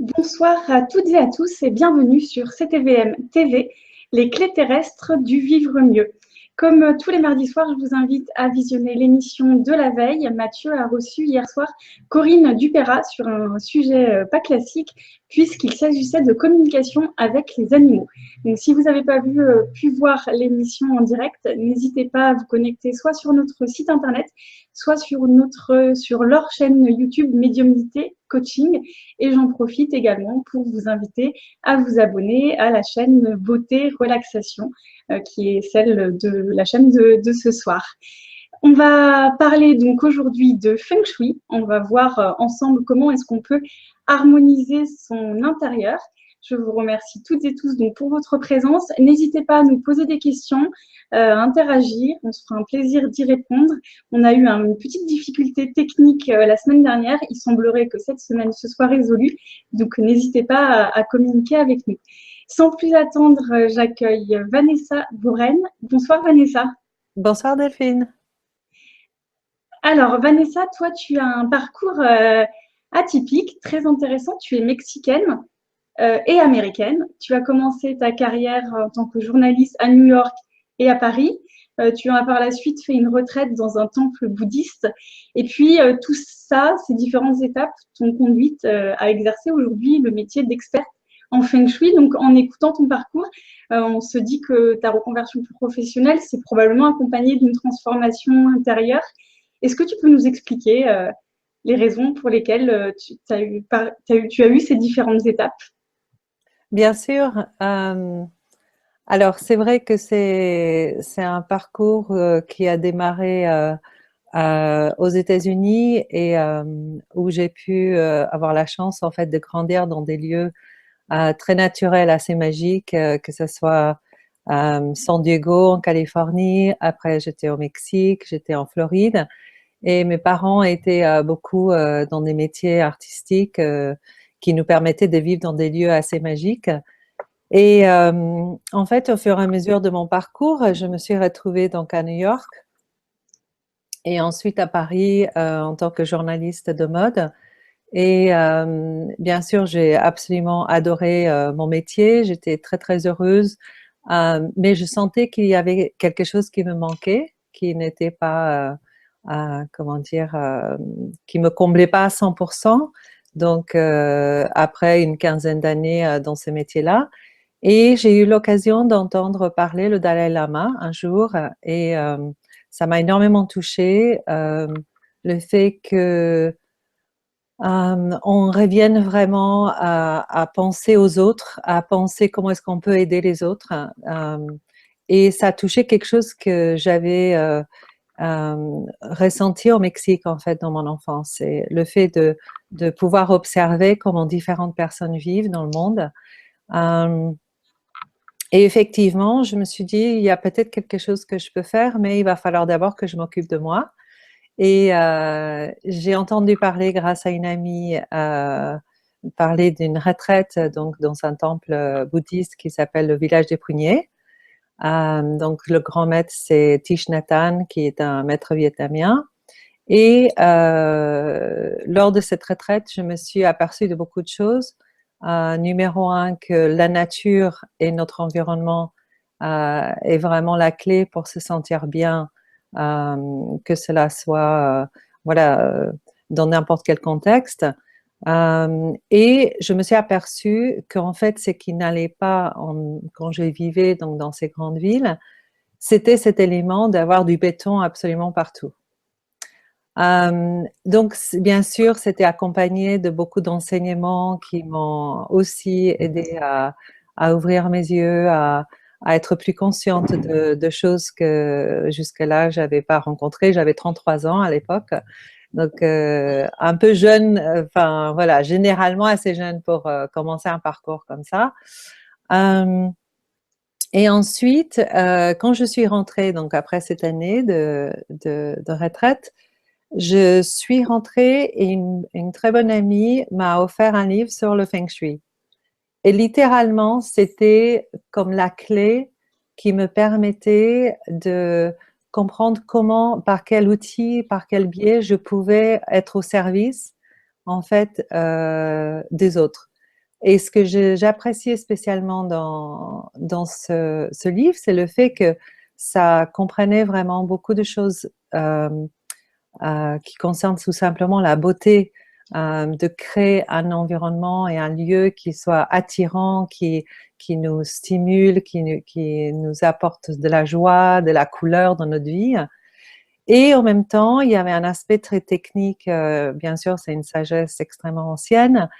Bonsoir à toutes et à tous et bienvenue sur CTVM TV, les clés terrestres du vivre mieux. Comme tous les mardis soirs, je vous invite à visionner l'émission de la veille. Mathieu a reçu hier soir Corinne Dupéra sur un sujet pas classique, puisqu'il s'agissait de communication avec les animaux. Donc, si vous n'avez pas pu voir l'émission en direct, n'hésitez pas à vous connecter soit sur notre site internet, soit sur leur chaîne YouTube Médiumnité Coaching. Et j'en profite également pour vous inviter à vous abonner à la chaîne Beauté Relaxation, qui est celle de la chaîne de ce soir. On va parler donc aujourd'hui de Feng Shui. On va voir ensemble comment est-ce qu'on peut harmoniser son intérieur. Je vous remercie toutes et tous donc pour votre présence. N'hésitez pas à nous poser des questions, à interagir. On se fera un plaisir d'y répondre. On a eu une petite difficulté technique la semaine dernière. Il semblerait que cette semaine se soit résolue. Donc, n'hésitez pas à communiquer avec nous. Sans plus attendre, j'accueille Vanessa Bourren. Bonsoir Vanessa. Bonsoir Delphine. Alors Vanessa, toi tu as un parcours atypique, très intéressant. Tu es mexicaine et américaine. Tu as commencé ta carrière en tant que journaliste à New York et à Paris. Tu as par la suite fait une retraite dans un temple bouddhiste. Et puis tout ça, ces différentes étapes t'ont conduite à exercer aujourd'hui le métier d'experte en Feng Shui. Donc en écoutant ton parcours, on se dit que ta reconversion professionnelle s'est probablement accompagnée d'une transformation intérieure. Est-ce que tu peux nous expliquer les raisons pour lesquelles tu as eu ces différentes étapes? Bien sûr. Alors, c'est vrai que c'est un parcours qui a démarré aux États-Unis et où j'ai pu avoir la chance en fait de grandir dans des lieux très naturels, assez magiques, que ce soit San Diego en Californie. Après, j'étais au Mexique, j'étais en Floride. Et mes parents étaient beaucoup dans des métiers artistiques qui nous permettaient de vivre dans des lieux assez magiques. Et en fait, au fur et à mesure de mon parcours, je me suis retrouvée donc à New York et ensuite à Paris en tant que journaliste de mode. Et bien sûr, j'ai absolument adoré mon métier. J'étais très, très heureuse. Mais je sentais qu'il y avait quelque chose qui me manquait, qui n'était pas, comment dire, qui me comblait pas à 100%. Donc, après une quinzaine d'années dans ce métier-là, et j'ai eu l'occasion d'entendre parler le Dalai Lama un jour, et ça m'a énormément touchée. Le fait que on revienne vraiment à penser aux autres, à penser comment est-ce qu'on peut aider les autres. Et ça a touché quelque chose que j'avais ressenti au Mexique, en fait, dans mon enfance. C'est le fait de pouvoir observer comment différentes personnes vivent dans le monde. Euh, et effectivement, je me suis dit, il y a peut-être quelque chose que je peux faire, mais il va falloir d'abord que je m'occupe de moi. Et j'ai entendu parler, grâce à une amie, parler d'une retraite donc dans un temple bouddhiste qui s'appelle le village des Pruniers. Donc le grand maître, c'est Thich Nhat Hanh, qui est un maître vietnamien. Et lors de cette retraite, je me suis aperçue de beaucoup de choses. Numéro un, que la nature et notre environnement est vraiment la clé pour se sentir bien, que cela soit voilà, dans n'importe quel contexte. Et je me suis aperçue qu'en fait, ce qui n'allait pas quand je vivais donc, dans ces grandes villes, c'était cet élément d'avoir du béton absolument partout. Donc, bien sûr, c'était accompagné de beaucoup d'enseignements qui m'ont aussi aidé à ouvrir mes yeux, à être plus consciente de choses que jusque-là, je n'avais pas rencontrées. J'avais 33 ans à l'époque, donc un peu jeune, enfin voilà, généralement assez jeune pour commencer un parcours comme ça. Et ensuite, quand je suis rentrée, donc après cette année de retraite, je suis rentrée et une très bonne amie m'a offert un livre sur le Feng Shui. Et littéralement, c'était comme la clé qui me permettait de comprendre comment, par quel outil, par quel biais je pouvais être au service, en fait, des autres. Et ce que j'appréciais spécialement dans ce livre, c'est le fait que ça comprenait vraiment beaucoup de choses qui concernent tout simplement la beauté, de créer un environnement et un lieu qui soit attirant, qui nous stimule, qui nous apporte de la joie, de la couleur dans notre vie. Et en même temps, il y avait un aspect très technique. Bien sûr, c'est une sagesse extrêmement ancienne.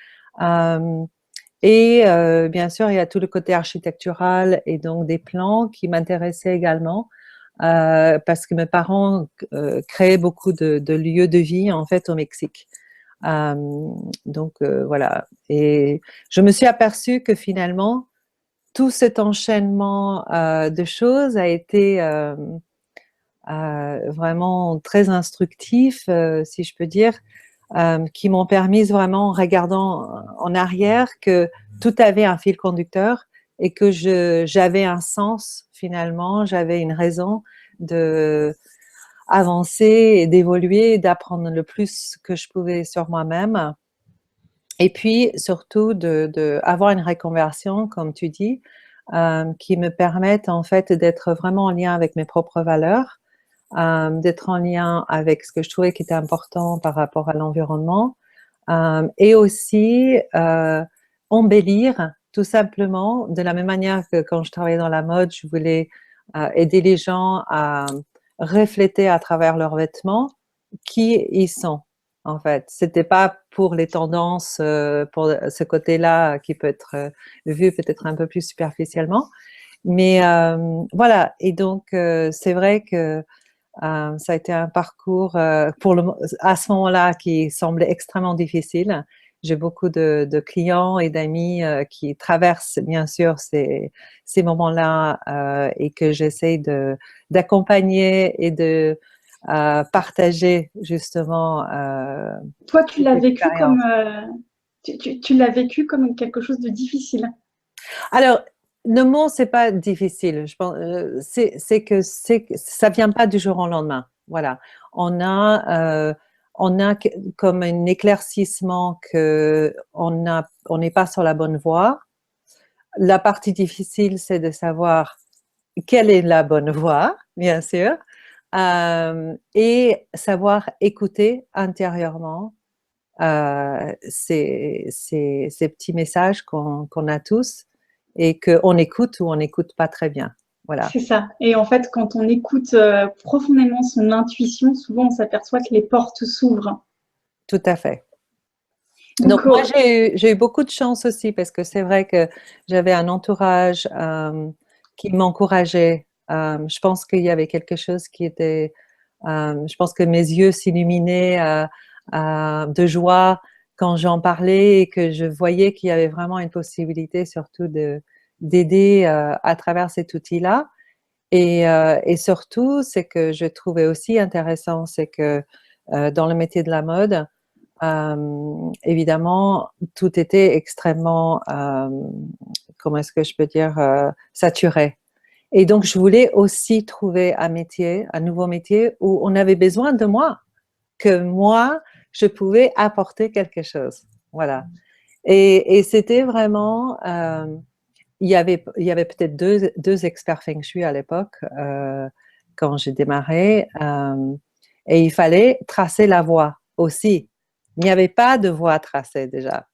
Et bien sûr, il y a tout le côté architectural et donc des plans qui m'intéressaient également parce que mes parents créaient beaucoup de lieux de vie en fait au Mexique. Donc voilà. Et je me suis aperçue que finalement, tout cet enchaînement de choses a été vraiment très instructif, si je peux dire, qui m'ont permis vraiment, en regardant en arrière, que tout avait un fil conducteur et que j'avais un sens finalement, j'avais une raison de avancer et d'évoluer, d'apprendre le plus que je pouvais sur moi-même. Et puis surtout avoir une reconversion, comme tu dis, qui me permette en fait d'être vraiment en lien avec mes propres valeurs, d'être en lien avec ce que je trouvais qui était important par rapport à l'environnement, et aussi embellir tout simplement de la même manière que quand je travaillais dans la mode, je voulais aider les gens à refléter à travers leurs vêtements qui ils sont. En fait, c'était pas pour les tendances, pour ce côté-là qui peut être vu peut-être un peu plus superficiellement, mais voilà. Et donc c'est vrai que ça a été un parcours à ce moment-là qui semblait extrêmement difficile. J'ai beaucoup de clients et d'amis qui traversent bien sûr ces moments-là et que j'essaie d'accompagner et de partager justement Toi, tu cette l'as vécu comme, expérience. tu l'as vécu comme quelque chose de difficile. Alors, le mot, c'est pas difficile. Je pense, ça vient pas du jour au lendemain. Voilà. On a, on a comme un éclaircissement que on n'est pas sur la bonne voie. La partie difficile, c'est de savoir quelle est la bonne voie, bien sûr, et savoir écouter intérieurement ces petits messages qu'on a tous et qu'on écoute ou on n'écoute pas très bien. Voilà, C'est ça. Et en fait, quand on écoute profondément son intuition, souvent on s'aperçoit que les portes s'ouvrent. tout à fait. Donc, Donc moi, j'ai eu beaucoup de chance aussi parce que c'est vrai que j'avais un entourage qui m'encourageait. Je pense qu'il y avait quelque chose qui était... je pense que mes yeux s'illuminaient de joie quand j'en parlais et que je voyais qu'il y avait vraiment une possibilité surtout d'aider à travers cet outil-là. Et surtout, c'est que je trouvais aussi intéressant, c'est que dans le métier de la mode, évidemment, tout était extrêmement, comment est-ce que je peux dire, saturé. Et donc, je voulais aussi trouver un métier, un nouveau métier où on avait besoin de moi, que moi, je pouvais apporter quelque chose. Voilà. Et c'était vraiment, il y avait peut-être deux experts feng shui à l'époque, quand j'ai démarré, et il fallait tracer la voie aussi. Il n'y avait pas de voie tracée déjà.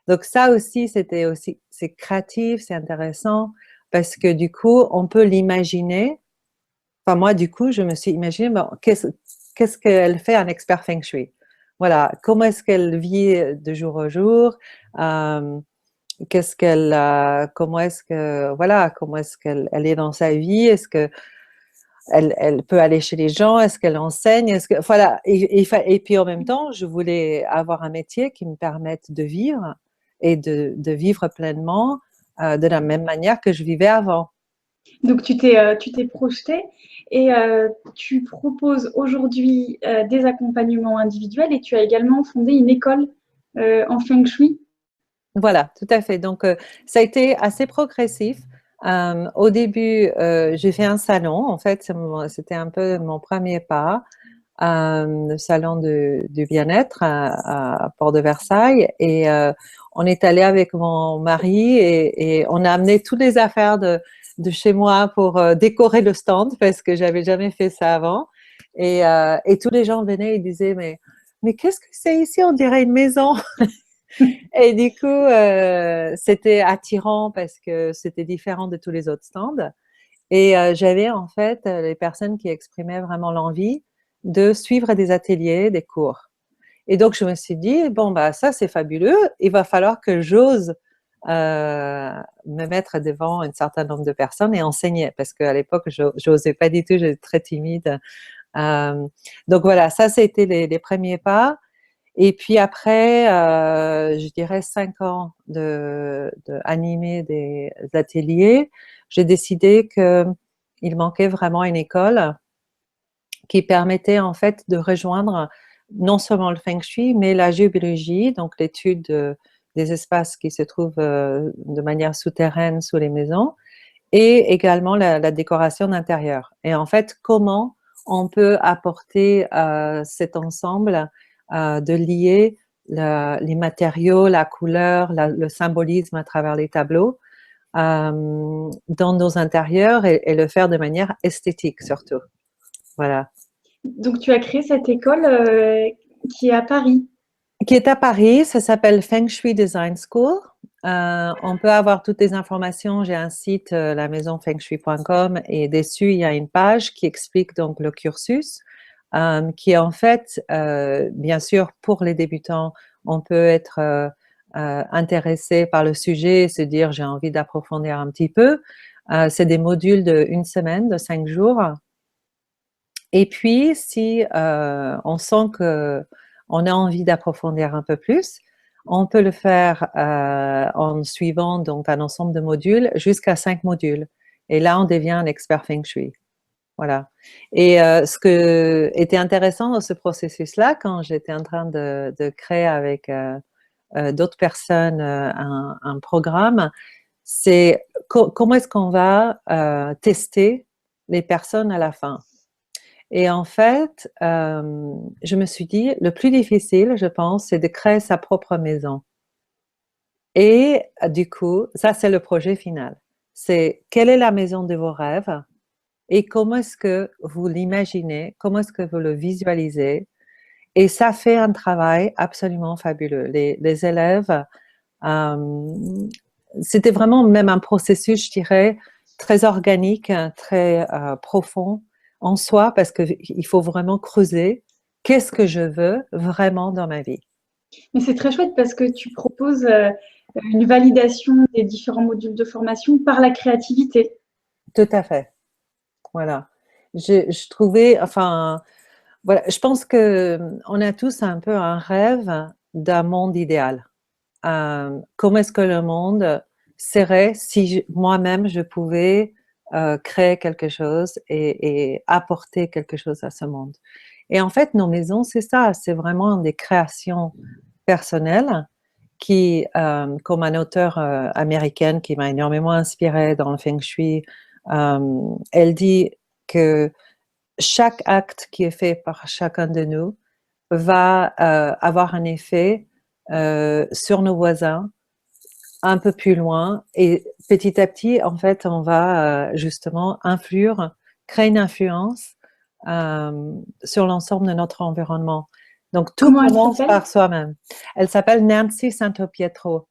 Donc ça aussi, c'est créatif, c'est intéressant, parce que du coup, on peut l'imaginer. Enfin, moi, du coup, je me suis imaginé, bon, qu'est-ce qu'elle fait un expert feng shui? Voilà, comment est-ce qu'elle vit de jour au jour? Euh, comment est-ce que, voilà, comment est-ce qu'elle est dans sa vie? Est-ce que elle peut aller chez les gens? Est-ce qu'elle enseigne? Voilà. Et puis en même temps, je voulais avoir un métier qui me permette de vivre et de vivre pleinement de la même manière que je vivais avant. donc tu t'es projeté et tu proposes aujourd'hui des accompagnements individuels et tu as également fondé une école en feng shui. Voilà, tout à fait. Donc, ça a été assez progressif. Au début, j'ai fait un salon. En fait, c'était un peu mon premier pas. le salon du bien-être à Port de Versailles. Et on est allé avec mon mari et on a amené toutes les affaires de chez moi pour décorer le stand parce que j'avais jamais fait ça avant. Et tous les gens venaient et disaient, mais qu'est-ce que c'est ici? On dirait une maison. Et du coup, c'était attirant parce que c'était différent de tous les autres stands. Et j'avais en fait les personnes qui exprimaient vraiment l'envie de suivre des ateliers, des cours. Et donc, je me suis dit, bon, bah, ça, c'est fabuleux. Il va falloir que j'ose me mettre devant un certain nombre de personnes et enseigner. Parce qu'à l'époque, je n'osais pas du tout, j'étais très timide. Donc, voilà, ça, c'était les premiers pas. Et puis après, je dirais 5 ans de animer des ateliers, j'ai décidé qu'il manquait vraiment une école qui permettait en fait de rejoindre non seulement le Feng Shui, mais la géobiologie, donc l'étude des espaces qui se trouvent de manière souterraine sous les maisons, et également la décoration d'intérieur. Et en fait, comment on peut apporter cet ensemble de lier les matériaux, la couleur, le symbolisme à travers les tableaux dans nos intérieurs et le faire de manière esthétique surtout. Voilà. Donc, tu as créé cette école qui est à Paris. Qui est à Paris, ça s'appelle Feng Shui Design School. On peut avoir toutes les informations. J'ai un site, la maison fengshui.com, et dessus, il y a une page qui explique donc le cursus, qui est en fait, bien sûr, pour les débutants, on peut être intéressé par le sujet et se dire j'ai envie d'approfondir un petit peu. C'est des modules d'une semaine, de 5 jours. Et puis, si on sent qu'on a envie d'approfondir un peu plus, on peut le faire en suivant donc un ensemble de modules jusqu'à 5 modules. Et là, on devient un expert Feng Shui. Voilà. Et ce qui était intéressant dans ce processus-là, quand j'étais en train de créer avec d'autres personnes un programme, c'est comment est-ce qu'on va tester les personnes à la fin. Et en fait, je me suis dit, le plus difficile, je pense, c'est de créer sa propre maison. Et du coup, ça, c'est le projet final. C'est quelle est la maison de vos rêves et comment est-ce que vous l'imaginez, comment est-ce que vous le visualisez. Et ça fait un travail absolument fabuleux. Les élèves, c'était vraiment même un processus, je dirais, très organique, très profond en soi, parce qu'il faut vraiment creuser qu'est-ce que je veux vraiment dans ma vie. Mais c'est très chouette parce que tu proposes une validation des différents modules de formation par la créativité. Tout à fait. Voilà. Je trouvais, enfin, voilà, je pense que on a tous un peu un rêve d'un monde idéal. Comment est-ce que le monde serait si moi-même je pouvais créer quelque chose et apporter quelque chose à ce monde. Et en fait, nos maisons, c'est ça, c'est vraiment des créations personnelles qui, comme un auteur américaine qui m'a énormément inspirée dans le Feng Shui, elle dit que chaque acte qui est fait par chacun de nous va avoir un effet sur nos voisins un peu plus loin et petit à petit, en fait, on va justement créer une influence sur l'ensemble de notre environnement. Donc, tout Comment elle commence s'appelle? par soi-même. Elle s'appelle Nancy Santo Pietro.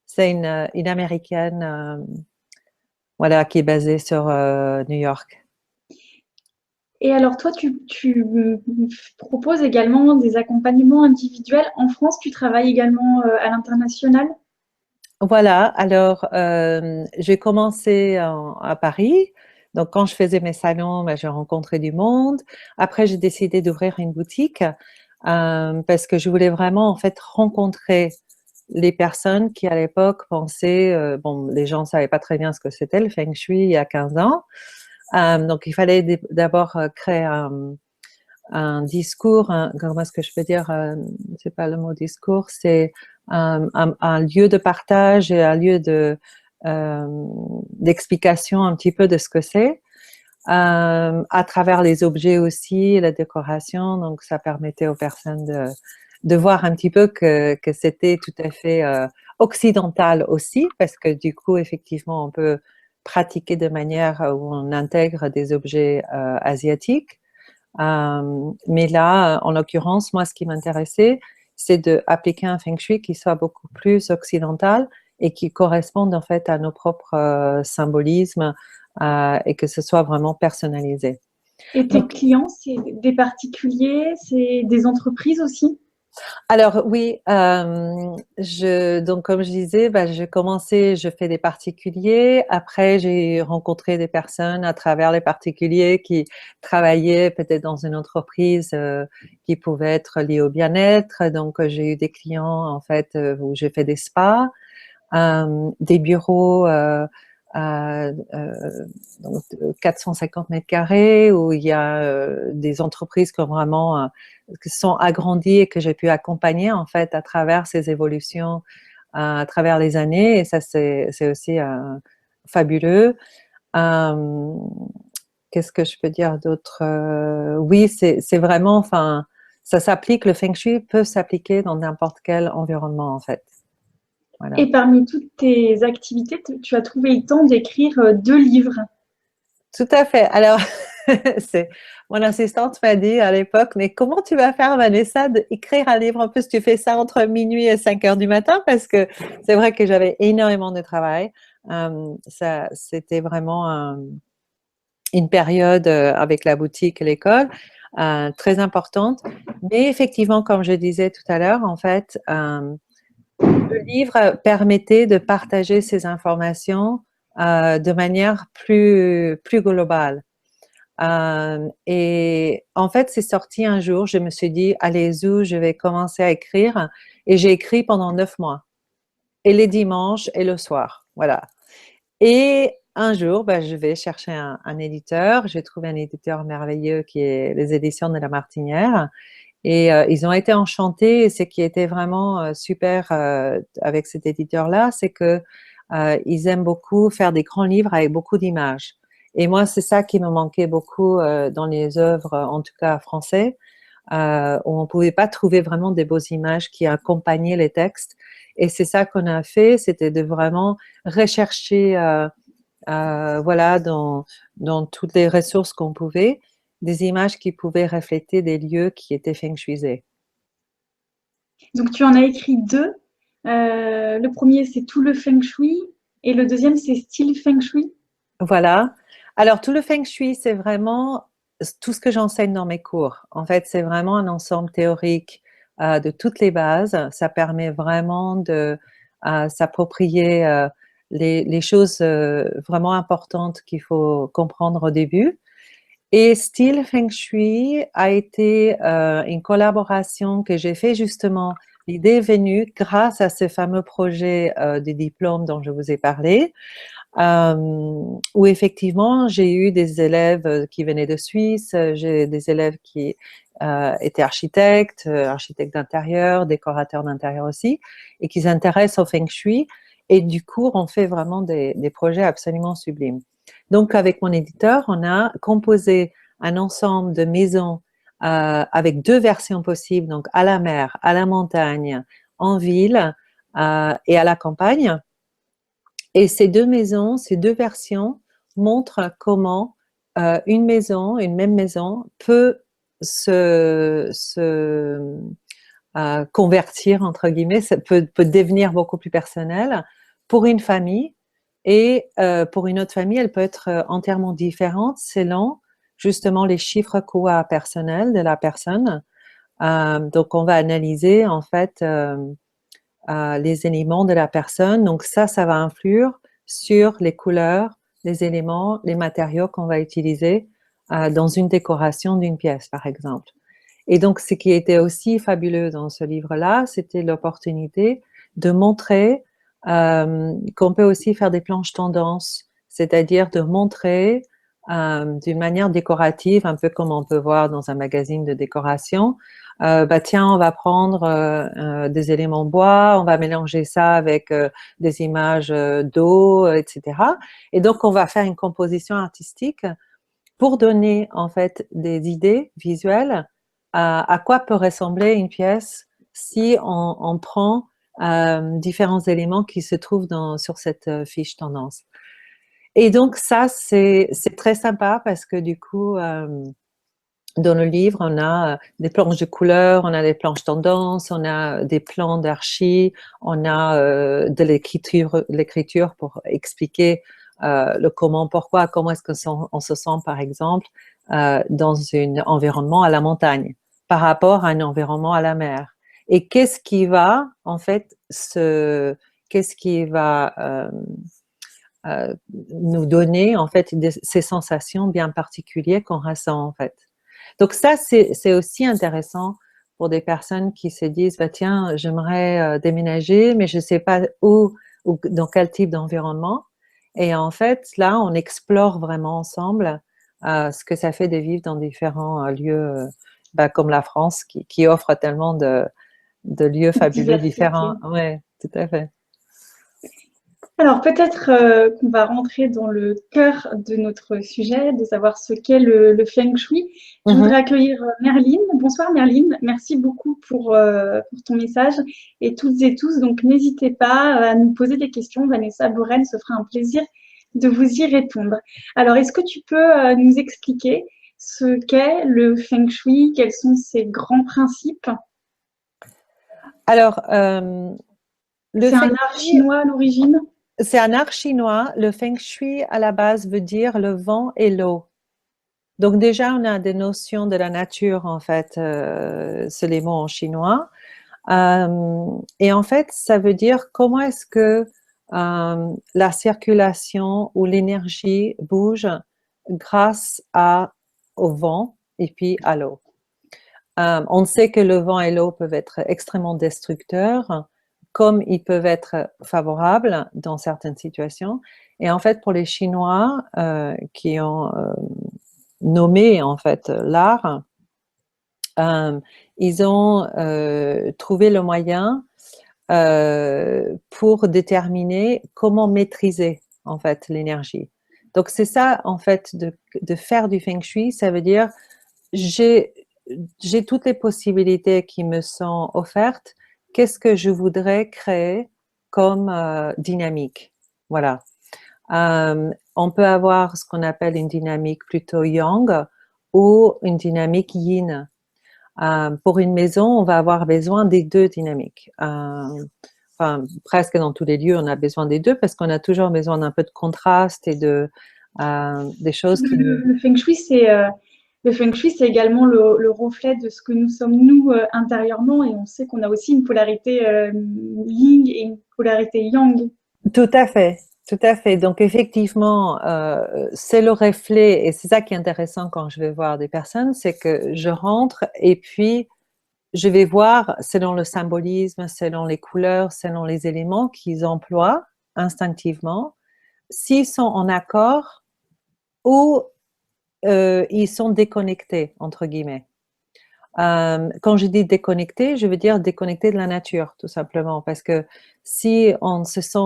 C'est une Américaine voilà, qui est basée sur New York. Et alors, toi, tu proposes également des accompagnements individuels. En France, tu travailles également à l'international. Voilà, alors j'ai commencé à Paris. Donc, quand je faisais mes salons, ben, j'ai rencontré du monde. Après, j'ai décidé d'ouvrir une boutique parce que je voulais vraiment en fait rencontrer les personnes qui à l'époque pensaient, bon, les gens ne savaient pas très bien ce que c'était le Feng Shui il y a 15 ans. Donc, il fallait d'abord créer un discours, comment est-ce que je peux dire, c'est pas le mot discours, c'est un lieu de partage et un lieu d'explication un petit peu de ce que c'est. à travers les objets aussi, la décoration. Donc, ça permettait aux personnes de voir un petit peu que c'était tout à fait occidental aussi, parce que du coup, effectivement, on peut pratiquer de manière où on intègre des objets asiatiques. Mais là, en l'occurrence, moi, ce qui m'intéressait, c'est d'appliquer un feng shui qui soit beaucoup plus occidental et qui corresponde en fait à nos propres symbolismes et que ce soit vraiment personnalisé. Et tes Donc, clients, c'est des particuliers, c'est des entreprises aussi? alors oui, donc comme je disais, bah, je fais des particuliers. Après, j'ai rencontré des personnes à travers les particuliers qui travaillaient peut-être dans une entreprise qui pouvait être liée au bien-être. Donc, j'ai eu des clients en fait où j'ai fait des spas, des bureaux. Donc 450 mètres carrés où il y a des entreprises qui ont vraiment qui sont agrandies et que j'ai pu accompagner en fait à travers ces évolutions à travers les années et ça c'est aussi fabuleux. Euh, Qu'est-ce que je peux dire d'autre? Oui, c'est vraiment, enfin, ça s'applique, le feng shui peut s'appliquer dans n'importe quel environnement en fait. Voilà. Et parmi toutes tes activités, tu as trouvé le temps d'écrire 2 livres. Tout à fait. Alors, c'est mon assistante m'a dit à l'époque, mais comment tu vas faire, Vanessa, d'écrire un livre? En plus, tu fais ça entre minuit et 5 heures du matin parce que c'est vrai que j'avais énormément de travail. Ça, c'était vraiment une période avec la boutique et l'école très importante. Mais effectivement, comme je disais tout à l'heure, en fait, le livre permettait de partager ces informations de manière plus globale. Et en fait, c'est sorti un jour, je me suis dit, allez, zou, je vais commencer à écrire. Et j'ai écrit pendant 9 mois, et les dimanches et le soir. Voilà. Et un jour, ben, je vais chercher un éditeur. J'ai trouvé un éditeur merveilleux qui est les éditions de La Martinière. Et ils ont été enchantés. Et ce qui était vraiment super avec cet éditeur-là, c'est que ils aiment beaucoup faire des grands livres avec beaucoup d'images. Et moi, c'est ça qui me manquait beaucoup dans les œuvres, en tout cas français, où on ne pouvait pas trouver vraiment des beaux images qui accompagnaient les textes. Et c'est ça qu'on a fait, c'était de vraiment rechercher, voilà, dans toutes les ressources qu'on pouvait, des images qui pouvaient refléter des lieux qui étaient feng shuisés. Donc, tu en as écrit 2. Le premier, c'est tout le feng shui et le deuxième, c'est style feng shui. Voilà. Alors, tout le feng shui, c'est vraiment tout ce que j'enseigne dans mes cours. En fait, c'est vraiment un ensemble théorique de toutes les bases. Ça permet vraiment de s'approprier les choses vraiment importantes qu'il faut comprendre au début. Et style feng shui a été une collaboration que j'ai fait justement. L'idée est venue grâce à ce fameux projet de diplôme dont je vous ai parlé. Où effectivement, j'ai eu des élèves qui venaient de Suisse, j'ai des élèves qui étaient architectes, architectes d'intérieur, décorateurs d'intérieur aussi, et qui s'intéressent au feng shui. Et du coup, on fait vraiment des projets absolument sublimes. Donc, avec mon éditeur, on a composé un ensemble de maisons avec 2 versions possibles, donc à la mer, à la montagne, en ville et à la campagne. Et ces 2 maisons, ces 2 versions montrent comment une même maison peut se convertir, entre guillemets, ça peut devenir beaucoup plus personnelle pour une famille. Et pour une autre famille, elle peut être entièrement différente selon justement les chiffres courts personnels de la personne. Donc, on va analyser en fait les éléments de la personne. Donc ça va influer sur les couleurs, les éléments, les matériaux qu'on va utiliser dans une décoration d'une pièce, par exemple. Et donc, ce qui était aussi fabuleux dans ce livre-là, c'était l'opportunité de montrer qu'on peut aussi faire des planches tendances, c'est-à-dire de montrer d'une manière décorative, un peu comme on peut voir dans un magazine de décoration. Bah tiens, on va prendre des éléments bois, on va mélanger ça avec des images d'eau, etc. Et donc, on va faire une composition artistique pour donner en fait des idées visuelles à quoi peut ressembler une pièce si on prend différents éléments qui se trouvent sur cette fiche tendance. Et donc ça, c'est très sympa parce que du coup, dans le livre, on a des planches de couleurs, on a des planches tendance, on a des plans d'archi, on a de l'écriture pour expliquer le comment, pourquoi, comment est-ce qu'on se sent, par exemple, dans un environnement à la montagne par rapport à un environnement à la mer. Et qu'est-ce qui va, en fait, qu'est-ce qui va nous donner, en fait, ces sensations bien particulières qu'on ressent, en fait. Donc ça, c'est aussi intéressant pour des personnes qui se disent, bah, tiens, j'aimerais déménager, mais je ne sais pas où ou dans quel type d'environnement. Et en fait, là, on explore vraiment ensemble ce que ça fait de vivre dans différents lieux, bah, comme la France, qui offre tellement de lieux fabuleux différents. Diversité. Oui, tout à fait. Alors peut-être qu'on va rentrer dans le cœur de notre sujet, de savoir ce qu'est le Feng Shui. Je voudrais Mhm. accueillir Merline. Bonsoir Merline, merci beaucoup pour ton message et toutes et tous. Donc n'hésitez pas à nous poser des questions. Vanessa Borel se fera un plaisir de vous y répondre. Alors est-ce que tu peux nous expliquer ce qu'est le Feng Shui, quels sont ses grands principes? Alors, le C'est un Feng art Shui, chinois à l'origine. c'est un art chinois. Le Feng Shui, à la base, veut dire le vent et l'eau. Donc déjà, on a des notions de la nature, en fait, c'est les mots en chinois. Et en fait, ça veut dire comment est-ce que la circulation ou l'énergie bouge grâce au vent et puis à l'eau. On sait que le vent et l'eau peuvent être extrêmement destructeurs, comme ils peuvent être favorables dans certaines situations. Et en fait, pour les Chinois qui ont nommé en fait l'art, euh, ils ont trouvé le moyen pour déterminer comment maîtriser en fait l'énergie. Donc c'est ça en fait de faire du feng shui, ça veut dire j'ai j'ai toutes les possibilités qui me sont offertes. Qu'est-ce que je voudrais créer comme dynamique? Voilà. On peut avoir ce qu'on appelle une dynamique plutôt yang ou une dynamique yin. Pour une maison, on va avoir besoin des deux dynamiques. Enfin, presque dans tous les lieux, on a besoin des deux parce qu'on a toujours besoin d'un peu de contraste et des choses qui nous... Le feng shui, le feng shui, c'est également le reflet de ce que nous sommes nous intérieurement, et on sait qu'on a aussi une polarité yin et une polarité yang. Tout à fait, tout à fait. Donc effectivement, c'est le reflet et c'est ça qui est intéressant quand je vais voir des personnes, c'est que je rentre et puis je vais voir selon le symbolisme, selon les couleurs, selon les éléments qu'ils emploient instinctivement, s'ils sont en accord ou ils sont déconnectés, entre guillemets. Quand je dis déconnecté, je veux dire déconnecté de la nature, tout simplement, parce que si on se sent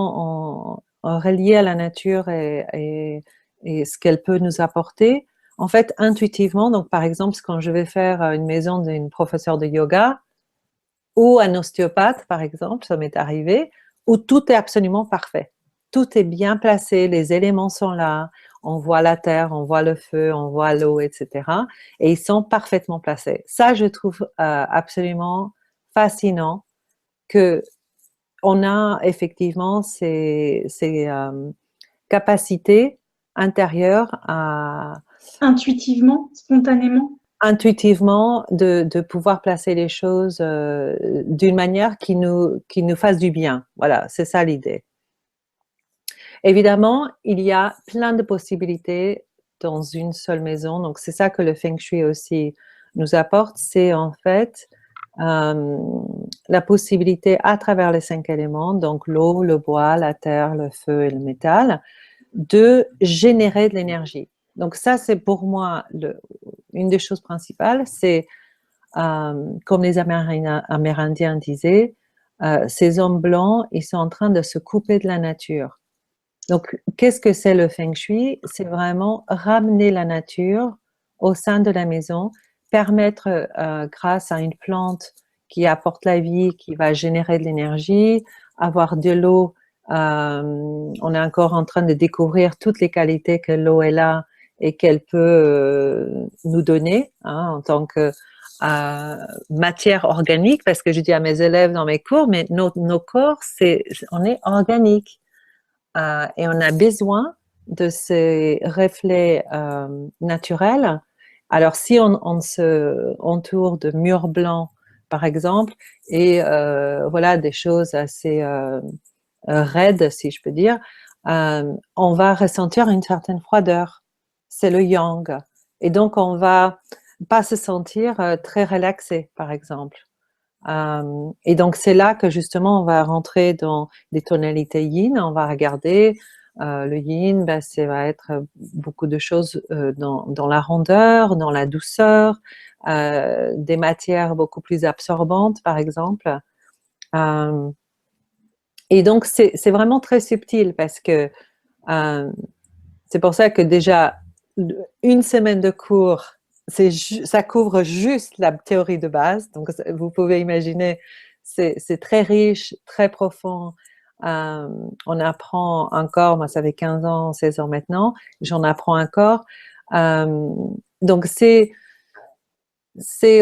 relié à la nature et ce qu'elle peut nous apporter, en fait, intuitivement, donc par exemple, quand je vais faire une maison d'une professeure de yoga ou un ostéopathe, par exemple, ça m'est arrivé, où tout est absolument parfait. Tout est bien placé, les éléments sont là, on voit la terre, on voit le feu, on voit l'eau, etc. Et ils sont parfaitement placés. Ça, je trouve absolument fascinant que on a effectivement ces capacités intérieures Intuitivement, spontanément. intuitivement de pouvoir placer les choses d'une manière qui nous fasse du bien. Voilà, c'est ça l'idée. Évidemment, il y a plein de possibilités dans une seule maison. Donc, c'est ça que le Feng Shui aussi nous apporte. C'est en fait la possibilité à travers les 5 éléments, donc l'eau, le bois, la terre, le feu et le métal, de générer de l'énergie. Donc ça, c'est pour moi une des choses principales. C'est, comme les Amérindiens disaient, ces hommes blancs, ils sont en train de se couper de la nature. Donc, qu'est-ce que c'est le Feng Shui? C'est vraiment ramener la nature au sein de la maison, permettre, grâce à une plante qui apporte la vie, qui va générer de l'énergie, avoir de l'eau. On est encore en train de découvrir toutes les qualités que l'eau est là et qu'elle peut nous donner, hein, en tant que matière organique, parce que je dis à mes élèves dans mes cours, mais nos corps, on est organique. Et on a besoin de ces reflets naturels. Alors, si on se entoure de murs blancs, par exemple, et voilà, des choses assez raides, si je peux dire, on va ressentir une certaine froideur. C'est le yang. Et donc, on va pas se sentir très relaxé, par exemple. Et donc, c'est là que justement, on va rentrer dans des tonalités yin. On va regarder le yin, ben, ça va être beaucoup de choses dans la rondeur, dans la douceur, des matières beaucoup plus absorbantes, par exemple. Euh, et donc, c'est vraiment très subtil parce que euh, c'est pour ça que déjà, une semaine de cours, ça couvre juste la théorie de base. Donc, vous pouvez imaginer, c'est très riche, très profond. On apprend encore, moi ça fait 15 ans, 16 ans maintenant, j'en apprends encore. Donc, c'est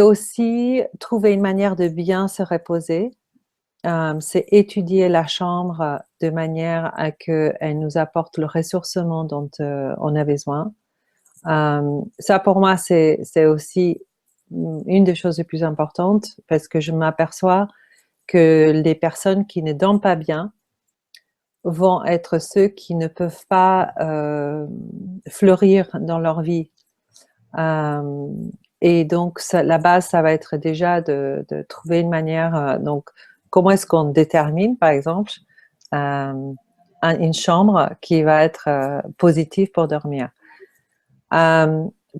aussi trouver une manière de bien se reposer. C'est étudier la chambre de manière à qu'elle nous apporte le ressourcement dont on a besoin. Ça, pour moi, c'est aussi une des choses les plus importantes parce que je m'aperçois que les personnes qui ne dorment pas bien vont être ceux qui ne peuvent pas fleurir dans leur vie. Et donc, la base, ça va être déjà de trouver une manière. Donc, comment est-ce qu'on détermine, par exemple, une chambre qui va être positive pour dormir?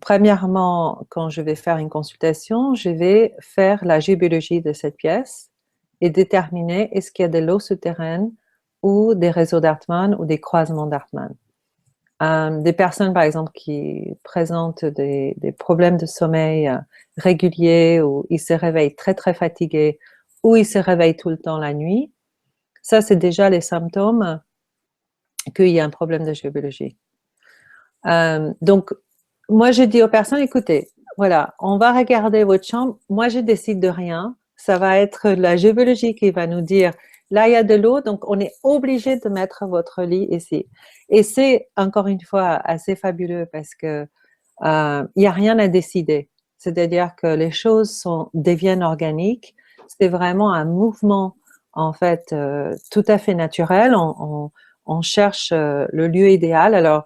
Premièrement, quand je vais faire une consultation, je vais faire la géologie de cette pièce et déterminer est-ce qu'il y a de l'eau souterraine ou des réseaux d'Hartmann ou des croisements d'Hartmann. Des personnes, par exemple, qui présentent des problèmes de sommeil réguliers ou ils se réveillent très, très fatigués ou ils se réveillent tout le temps la nuit, ça, c'est déjà les symptômes qu'il y a un problème de géologie. Donc, moi, je dis aux personnes, écoutez, voilà, on va regarder votre chambre. Moi, je décide de rien. Ça va être la géologie qui va nous dire, là, il y a de l'eau, donc on est obligé de mettre votre lit ici. Et c'est, encore une fois, assez fabuleux parce que il n'y a rien à décider. C'est-à-dire que les choses deviennent organiques. C'est vraiment un mouvement, en fait, tout à fait naturel. On cherche le lieu idéal. Alors,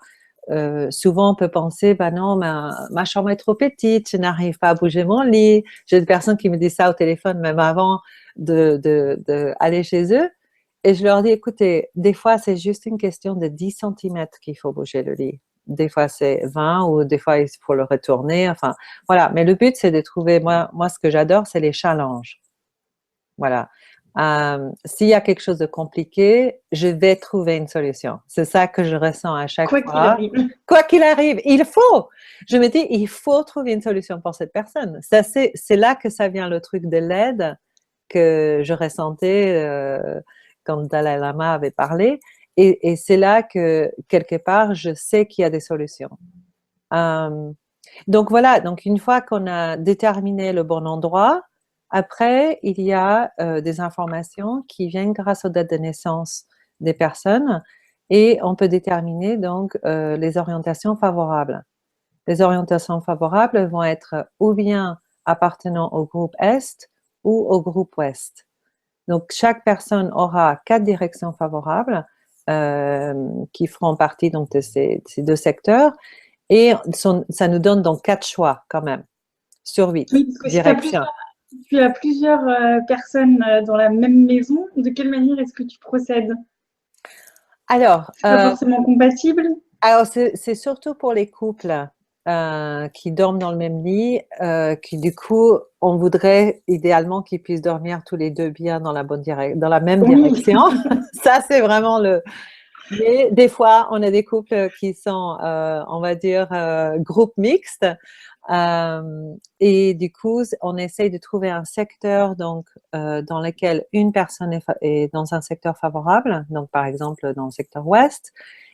souvent, on peut penser, bah non, ma chambre est trop petite, je n'arrive pas à bouger mon lit. J'ai des personnes qui me disent ça au téléphone, même avant d'aller chez eux. Et je leur dis, écoutez, des fois, c'est juste une question de 10 centimètres qu'il faut bouger le lit. Des fois, c'est 20 ou des fois, il faut le retourner. Enfin, voilà. Mais le but, c'est de trouver, moi ce que j'adore, c'est les challenges. Voilà. S'il y a quelque chose de compliqué, je vais trouver une solution. C'est ça que je ressens à chaque Quoi qu'il fois. arrive. Quoi qu'il arrive, il faut. Je me dis, il faut trouver une solution pour cette personne. Ça, c'est là que ça vient le truc de l'aide que je ressentais quand Dalai Lama avait parlé. Et c'est là que, quelque part, je sais qu'il y a des solutions. Donc voilà, donc une fois qu'on a déterminé le bon endroit, après, il y a des informations qui viennent grâce aux dates de naissance des personnes et on peut déterminer donc les orientations favorables. Les orientations favorables vont être ou bien appartenant au groupe Est ou au groupe Ouest. Donc, chaque personne aura 4 directions favorables qui feront partie donc, de ces deux secteurs et ça nous donne donc 4 choix quand même sur 8 Oui, parce que directions. si tu as plusieurs personnes dans la même maison, de quelle manière est-ce que tu procèdes? Alors, C'est pas forcément compatible? c'est surtout pour les couples qui dorment dans le même lit, qui du coup, on voudrait idéalement qu'ils puissent dormir tous les deux bien dans la même Oui, direction. Ça, c'est vraiment Mais des fois, on a des couples qui sont, on va dire, groupe mixte. Et du coup, on essaye de trouver un secteur donc, dans lequel une personne est dans un secteur favorable, donc par exemple dans le secteur ouest.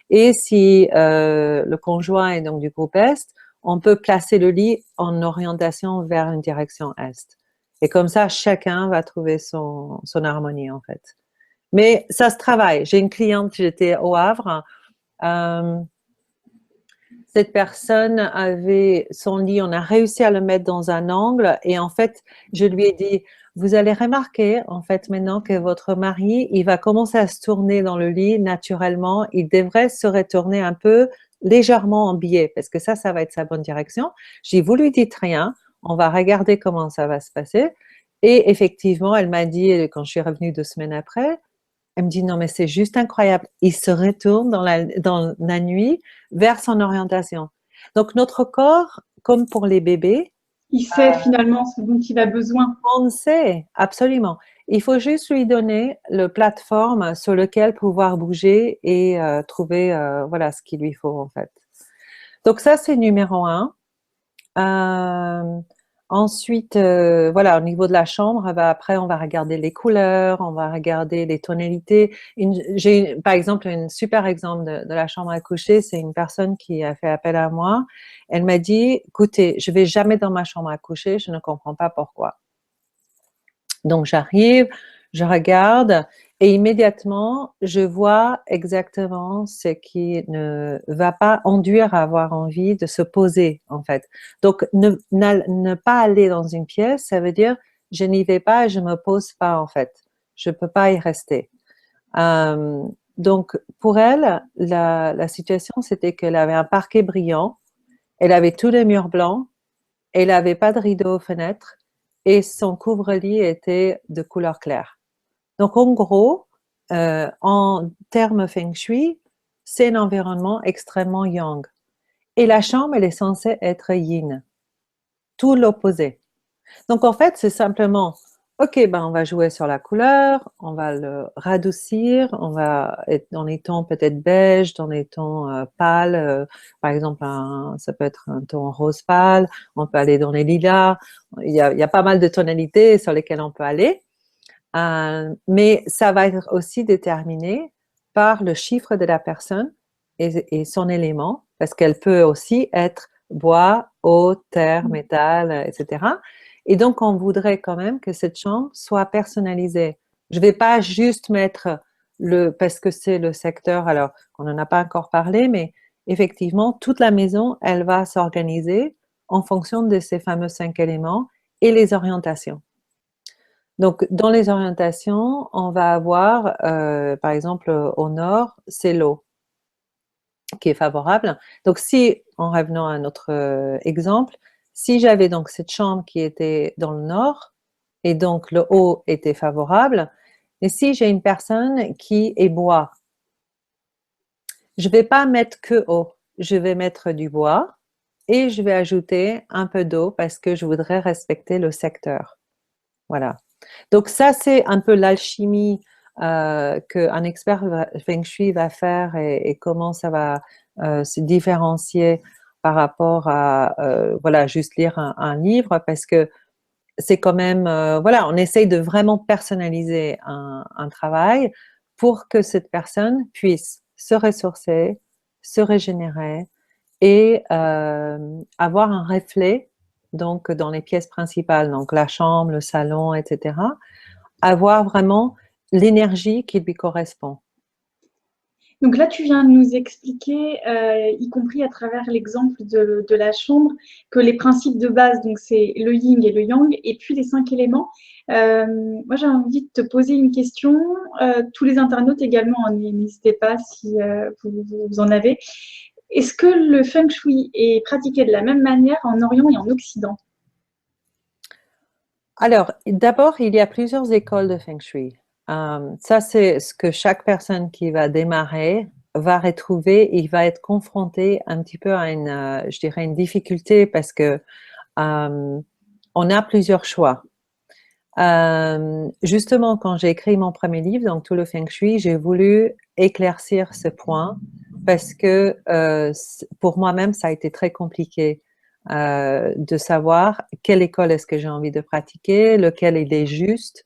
Et si le conjoint est donc du groupe est, on peut placer le lit en orientation vers une direction est. Et comme ça, chacun va trouver son harmonie en fait. Mais ça se travaille. J'ai une cliente, j'étais au Havre. Euh, Cette personne avait son lit, on a réussi à le mettre dans un angle et en fait, je lui ai dit, vous allez remarquer en fait maintenant que votre mari, il va commencer à se tourner dans le lit naturellement, il devrait se retourner un peu légèrement en biais parce que ça va être sa bonne direction. J'ai voulu dites rien, on va regarder comment ça va se passer. Et effectivement, elle m'a dit, quand je suis revenue 2 semaines après, elle me dit, non, mais c'est juste incroyable. Il se retourne dans la nuit vers son orientation. Donc, notre corps, comme pour les bébés, Il sait finalement ce dont il a besoin. on sait absolument. Il faut juste lui donner le plateforme sur lequel pouvoir bouger et trouver voilà, ce qu'il lui faut, en fait. Donc, ça, c'est numéro un. Euh, Ensuite, voilà, au niveau de la chambre, bah, après, on va regarder les couleurs, on va regarder les tonalités. J'ai, par exemple, un super exemple de la chambre à coucher, c'est une personne qui a fait appel à moi. Elle m'a dit, écoutez, je vais jamais dans ma chambre à coucher, je ne comprends pas pourquoi. Donc, j'arrive, je regarde et immédiatement, je vois exactement ce qui ne va pas induire à avoir envie de se poser, en fait. Donc, ne pas aller dans une pièce, ça veut dire je n'y vais pas et je me pose pas, en fait. Je peux pas y rester. Euh, donc, pour elle, la situation, c'était qu'elle avait un parquet brillant, elle avait tous les murs blancs, elle n'avait pas de rideau aux fenêtres et son couvre-lit était de couleur claire. Donc, en gros, en termes feng shui, c'est un environnement extrêmement yang. Et la chambre, elle est censée être yin, tout l'opposé. Donc, en fait, c'est simplement, OK, ben, on va jouer sur la couleur, on va le radoucir, on va être dans les tons peut-être beige, dans les tons pâles, par exemple, ça peut être un ton rose pâle, on peut aller dans les lilas, il y a pas mal de tonalités sur lesquelles on peut aller. Mais ça va être aussi déterminé par le chiffre de la personne et son élément, parce qu'elle peut aussi être bois, eau, terre, métal, etc. Et donc, on voudrait quand même que cette chambre soit personnalisée. Je ne vais pas juste mettre parce que c'est le secteur, alors on n'en a pas encore parlé, mais effectivement, toute la maison, elle va s'organiser en fonction de ces fameux 5 éléments et les orientations. Donc, dans les orientations, on va avoir, par exemple, au nord, c'est l'eau qui est favorable. Donc, si, en revenant à notre exemple, si j'avais donc cette chambre qui était dans le nord et donc le haut était favorable, et si j'ai une personne qui est bois, je ne vais pas mettre que eau, je vais mettre du bois et je vais ajouter un peu d'eau parce que je voudrais respecter le secteur. Voilà. Donc ça, c'est un peu l'alchimie qu'un expert Feng Shui va faire et comment ça va se différencier par rapport à voilà, juste lire un livre parce que c'est quand même, voilà, on essaye de vraiment personnaliser un travail pour que cette personne puisse se ressourcer, se régénérer et avoir un reflet donc dans les pièces principales, donc la chambre, le salon, etc. Avoir vraiment l'énergie qui lui correspond. Donc là, tu viens de nous expliquer, y compris à travers l'exemple de la chambre, que les principes de base, donc c'est le yin et le yang, et puis les 5 éléments. Moi, j'ai envie de te poser une question. Tous les internautes également, hein, n'hésitez pas si vous en avez. Est-ce que le feng shui est pratiqué de la même manière en Orient et en Occident? Alors, d'abord, il y a plusieurs écoles de Feng Shui. Ça, c'est ce que chaque personne qui va démarrer va retrouver. Il va être confronté un petit peu à une, je dirais, une difficulté parce que on a plusieurs choix. Justement, quand j'ai écrit mon premier livre, donc tout le Feng Shui, j'ai voulu éclaircir ce point parce que pour moi-même, ça a été très compliqué de savoir quelle école est-ce que j'ai envie de pratiquer, lequel il est juste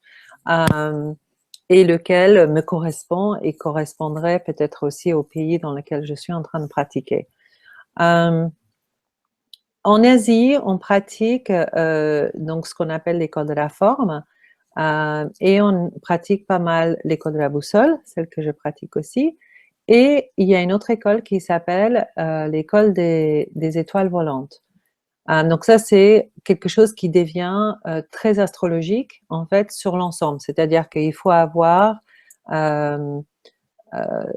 et lequel me correspond et correspondrait peut-être aussi au pays dans lequel je suis en train de pratiquer. En Asie, on pratique donc ce qu'on appelle l'école de la forme et on pratique pas mal l'école de la boussole, celle que je pratique aussi. Et il y a une autre école qui s'appelle l'école des étoiles volantes. Donc ça, c'est quelque chose qui devient très astrologique en fait sur l'ensemble. C'est-à-dire qu'il faut avoir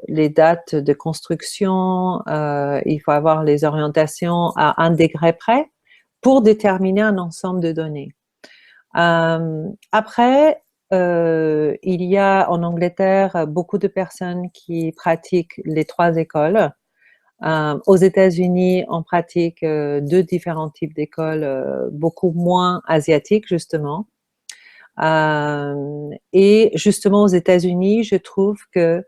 les dates de construction, il faut avoir les orientations à 1 degré près pour déterminer un ensemble de données. Après, il y a en Angleterre beaucoup de personnes qui pratiquent les 3 écoles. Aux États-Unis, on pratique 2 différents types d'écoles, beaucoup moins asiatiques justement. Et justement aux États-Unis, je trouve que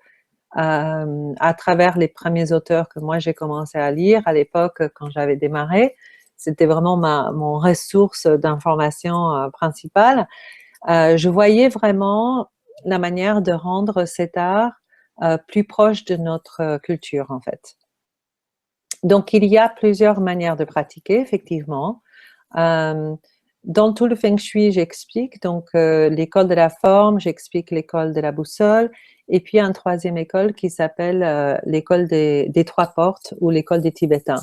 à travers les premiers auteurs que moi j'ai commencé à lire à l'époque quand j'avais démarré, c'était vraiment mon ressource d'information principale. Je voyais vraiment la manière de rendre cet art plus proche de notre culture en fait. Donc il y a plusieurs manières de pratiquer effectivement. Dans tout le Feng Shui, j'explique donc l'école de la forme, j'explique l'école de la boussole, et puis une troisième école qui s'appelle l'école des 3 portes ou l'école des Tibétains.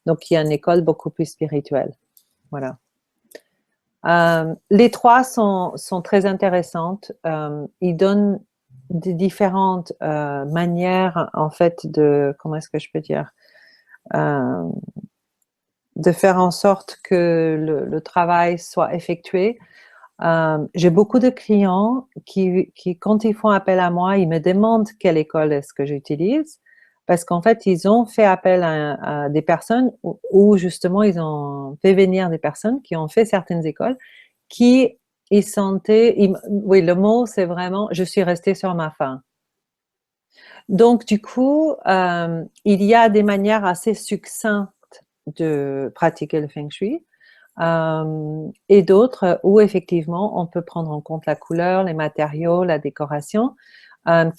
Donc il y a une école beaucoup plus spirituelle. Voilà. Les 3 sont très intéressantes. Ils donnent des différentes manières en fait de, comment est-ce que je peux dire, de faire en sorte que le travail soit effectué. J'ai beaucoup de clients qui, quand ils font appel à moi, ils me demandent quelle école est-ce que j'utilise, parce qu'en fait, ils ont fait appel à des personnes où justement, ils ont fait venir des personnes qui ont fait certaines écoles, qui ils sentaient, oui, le mot, c'est vraiment, je suis restée sur ma faim. Donc, du coup, il y a des manières assez succinctes de pratiquer le Feng Shui. Et d'autres où effectivement on peut prendre en compte la couleur, les matériaux, la décoration,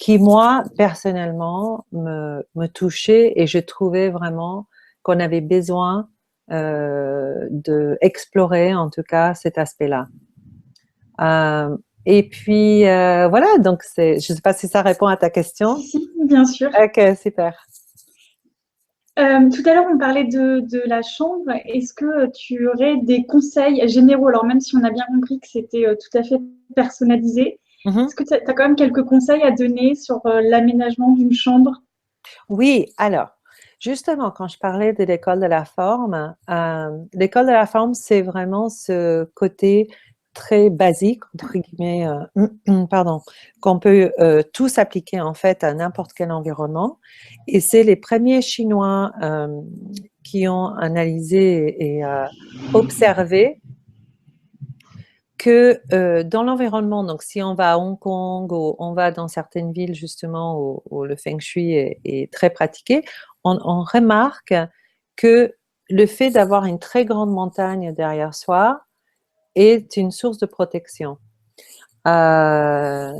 qui moi personnellement me touchait et je trouvais vraiment qu'on avait besoin d'explorer en tout cas cet aspect-là. Et puis voilà, donc je ne sais pas si ça répond à ta question. Si, bien sûr. Ok, super. Tout à l'heure, on parlait de la chambre. Est-ce que tu aurais des conseils généraux? Alors, même si on a bien compris que c'était tout à fait personnalisé, est-ce que tu as quand même quelques conseils à donner sur l'aménagement d'une chambre? Oui, alors, justement, quand je parlais de l'école de la forme, c'est vraiment ce côté très basique, entre guillemets, pardon, qu'on peut tous appliquer en fait à n'importe quel environnement. Et c'est les premiers Chinois qui ont analysé et observé que dans l'environnement, donc si on va à Hong Kong ou on va dans certaines villes justement où le Feng Shui est très pratiqué, on remarque que le fait d'avoir une très grande montagne derrière soi est une source de protection. On a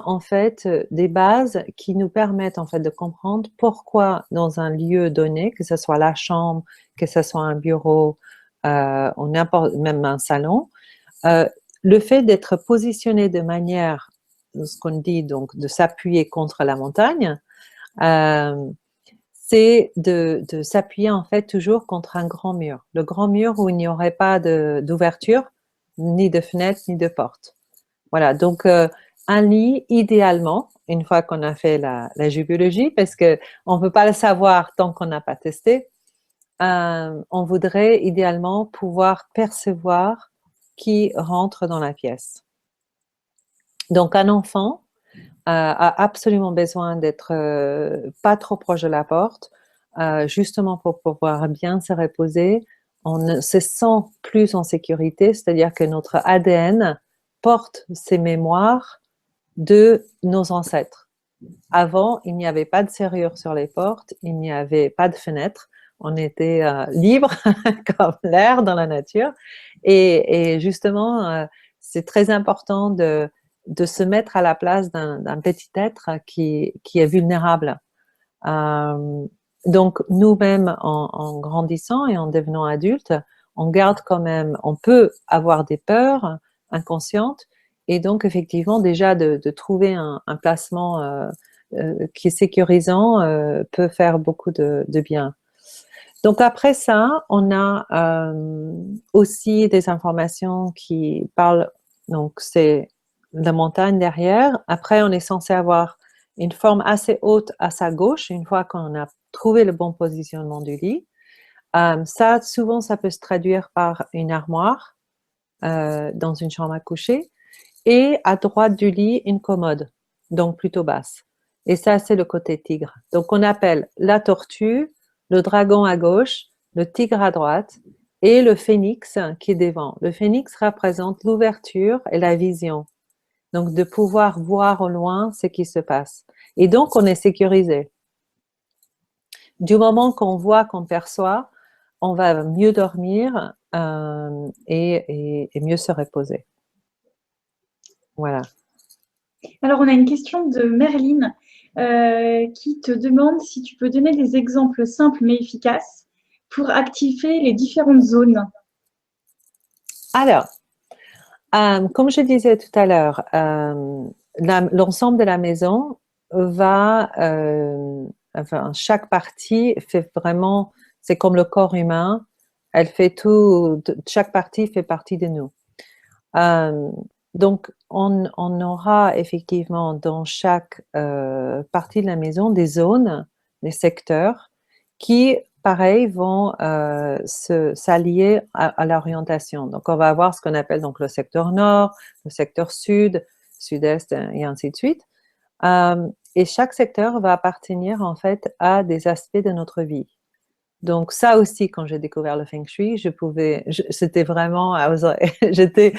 en fait des bases qui nous permettent en fait de comprendre pourquoi dans un lieu donné, que ce soit la chambre, que ce soit un bureau ou n'importe même un salon, le fait d'être positionné de manière, ce qu'on dit donc, de s'appuyer contre la montagne, c'est de s'appuyer en fait toujours contre un grand mur. Le grand mur où il n'y aurait pas d'ouverture, ni de fenêtre, ni de porte. Voilà, donc un lit, idéalement, une fois qu'on a fait la jubiologie, parce qu'on ne peut pas le savoir tant qu'on n'a pas testé, on voudrait idéalement pouvoir percevoir qui rentre dans la pièce. Donc, un enfant a absolument besoin d'être pas trop proche de la porte, justement pour pouvoir bien se reposer. On se sent plus en sécurité, c'est-à-dire que notre ADN porte ces mémoires de nos ancêtres. Avant, il n'y avait pas de serrure sur les portes, il n'y avait pas de fenêtre, on était libre comme l'air dans la nature. Et justement, c'est très important de se mettre à la place d'un petit être qui est vulnérable. Donc, nous-mêmes, en grandissant et en devenant adultes, on garde quand même, on peut avoir des peurs inconscientes, et donc effectivement déjà de trouver un placement qui est sécurisant peut faire beaucoup de bien. Donc après ça, on a aussi des informations qui parlent, donc c'est la montagne derrière. Après, on est censé avoir une forme assez haute à sa gauche, une fois qu'on a trouvé le bon positionnement du lit. Ça, souvent, ça peut se traduire par une armoire dans une chambre à coucher. Et à droite du lit, une commode, donc plutôt basse. Et ça, c'est le côté tigre. Donc, on appelle la tortue, le dragon à gauche, le tigre à droite et le phénix qui est devant. Le phénix représente l'ouverture et la vision. Donc, de pouvoir voir au loin ce qui se passe. Et donc, on est sécurisé. Du moment qu'on voit, qu'on perçoit, on va mieux dormir et mieux se reposer. Voilà. Alors, on a une question de Merline qui te demande si tu peux donner des exemples simples mais efficaces pour activer les différentes zones. Alors, comme je disais tout à l'heure, l'ensemble de la maison va, enfin, chaque partie fait vraiment, c'est comme le corps humain, elle fait tout, chaque partie fait partie de nous. Donc, on aura effectivement dans chaque partie de la maison des zones, des secteurs qui, pareil, vont s'allier à l'orientation. Donc, on va avoir ce qu'on appelle donc le secteur nord, le secteur sud, sud-est et ainsi de suite. Et chaque secteur va appartenir en fait à des aspects de notre vie. Donc ça aussi, quand j'ai découvert le Feng Shui, c'était vraiment, j'étais,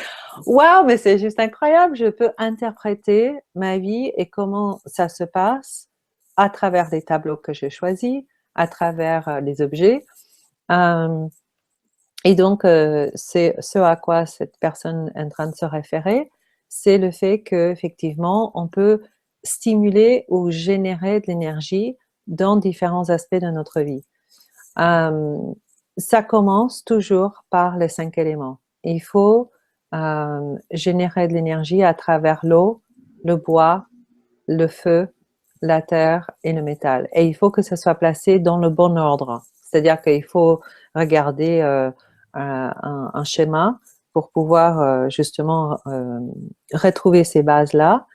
waouh, mais c'est juste incroyable, je peux interpréter ma vie et comment ça se passe à travers les tableaux que j'ai choisis, à travers les objets. Et donc, c'est ce à quoi cette personne est en train de se référer, c'est le fait qu'effectivement, on peut stimuler ou générer de l'énergie dans différents aspects de notre vie. Ça commence toujours par les 5 éléments. Il faut générer de l'énergie à travers l'eau, le bois, le feu, la terre et le métal. Et il faut que ça soit placé dans le bon ordre. C'est-à-dire qu'il faut regarder un schéma pour pouvoir justement retrouver ces bases-là.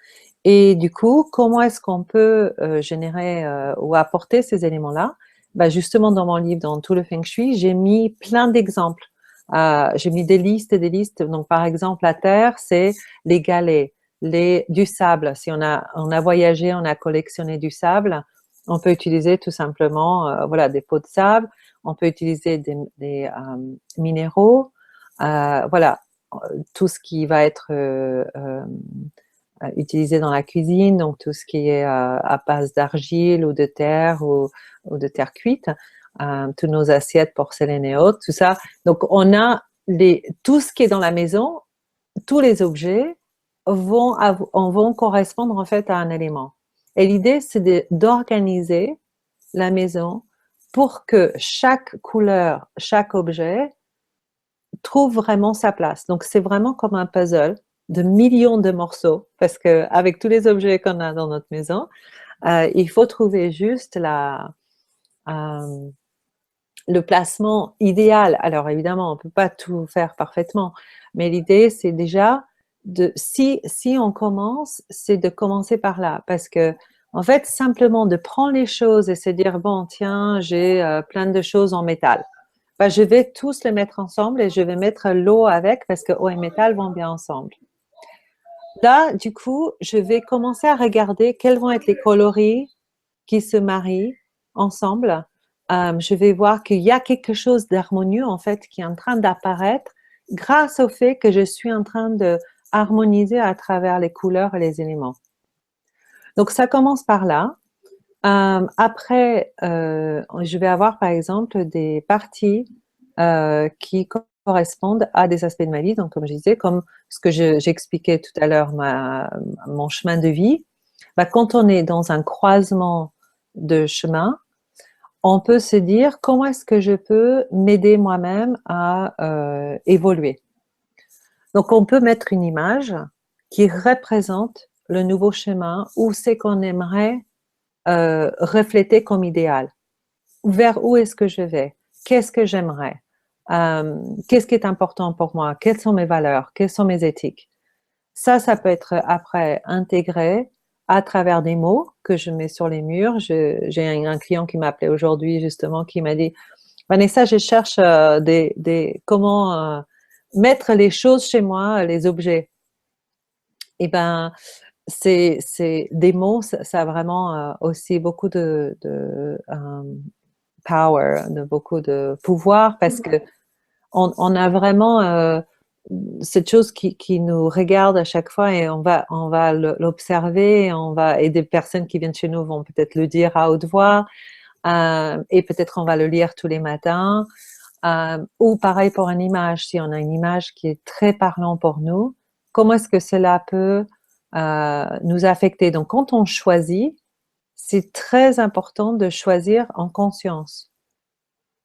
Et du coup, comment est-ce qu'on peut générer ou apporter ces éléments-là? Ben justement, dans mon livre, dans tout le Feng Shui, j'ai mis plein d'exemples. J'ai mis des listes et des listes. Donc, par exemple, la terre, c'est les galets, du sable. Si on a voyagé, on a collectionné du sable, on peut utiliser tout simplement voilà, des pots de sable. On peut utiliser des minéraux. Voilà, tout ce qui va être utilisé dans la cuisine, donc tout ce qui est à base d'argile ou de terre ou de terre cuite, toutes nos assiettes, porcelaine et autres, tout ça. Donc on a tout ce qui est dans la maison, tous les objets vont correspondre en fait à un élément. Et l'idée, c'est d'organiser la maison pour que chaque couleur, chaque objet trouve vraiment sa place. Donc c'est vraiment comme un puzzle de millions de morceaux, parce que avec tous les objets qu'on a dans notre maison, il faut trouver juste le placement idéal. Alors évidemment, on ne peut pas tout faire parfaitement, mais l'idée c'est déjà si on commence, c'est de commencer par là, parce que en fait, simplement de prendre les choses et se dire bon, tiens, j'ai plein de choses en métal. Ben, je vais tous les mettre ensemble et je vais mettre l'eau avec parce que eau et métal vont bien ensemble. Là, du coup, je vais commencer à regarder quels vont être les coloris qui se marient ensemble. Je vais voir qu'il y a quelque chose d'harmonieux, en fait, qui est en train d'apparaître grâce au fait que je suis en train de harmoniser à travers les couleurs et les éléments. Donc ça commence par là. Après, je vais avoir par exemple des parties qui correspondent à des aspects de ma vie. Donc comme je disais, comme ce que j'expliquais tout à l'heure, mon chemin de vie. Bah, quand on est dans un croisement de chemin, on peut se dire comment est-ce que je peux m'aider moi-même à évoluer. Donc on peut mettre une image qui représente le nouveau chemin où c'est qu'on aimerait refléter comme idéal. Vers où est-ce que je vais? Qu'est-ce que j'aimerais? Qu'est-ce qui est important pour moi? Quelles sont mes valeurs? Quelles sont mes éthiques? Ça peut être après intégré à travers des mots que je mets sur les murs. J'ai un client qui m'a appelé aujourd'hui justement qui m'a dit Vanessa, je cherche comment mettre les choses chez moi, les objets. Et ben, c'est des mots, ça a vraiment aussi beaucoup de power, de beaucoup de pouvoir parce que on a vraiment cette chose qui nous regarde à chaque fois et on va l'observer, et des personnes qui viennent chez nous vont peut-être le dire à haute voix, et peut-être on va le lire tous les matins, ou pareil pour une image, si on a une image qui est très parlante pour nous, comment est-ce que cela peut nous affecter? Donc quand on choisit, c'est très important de choisir en conscience.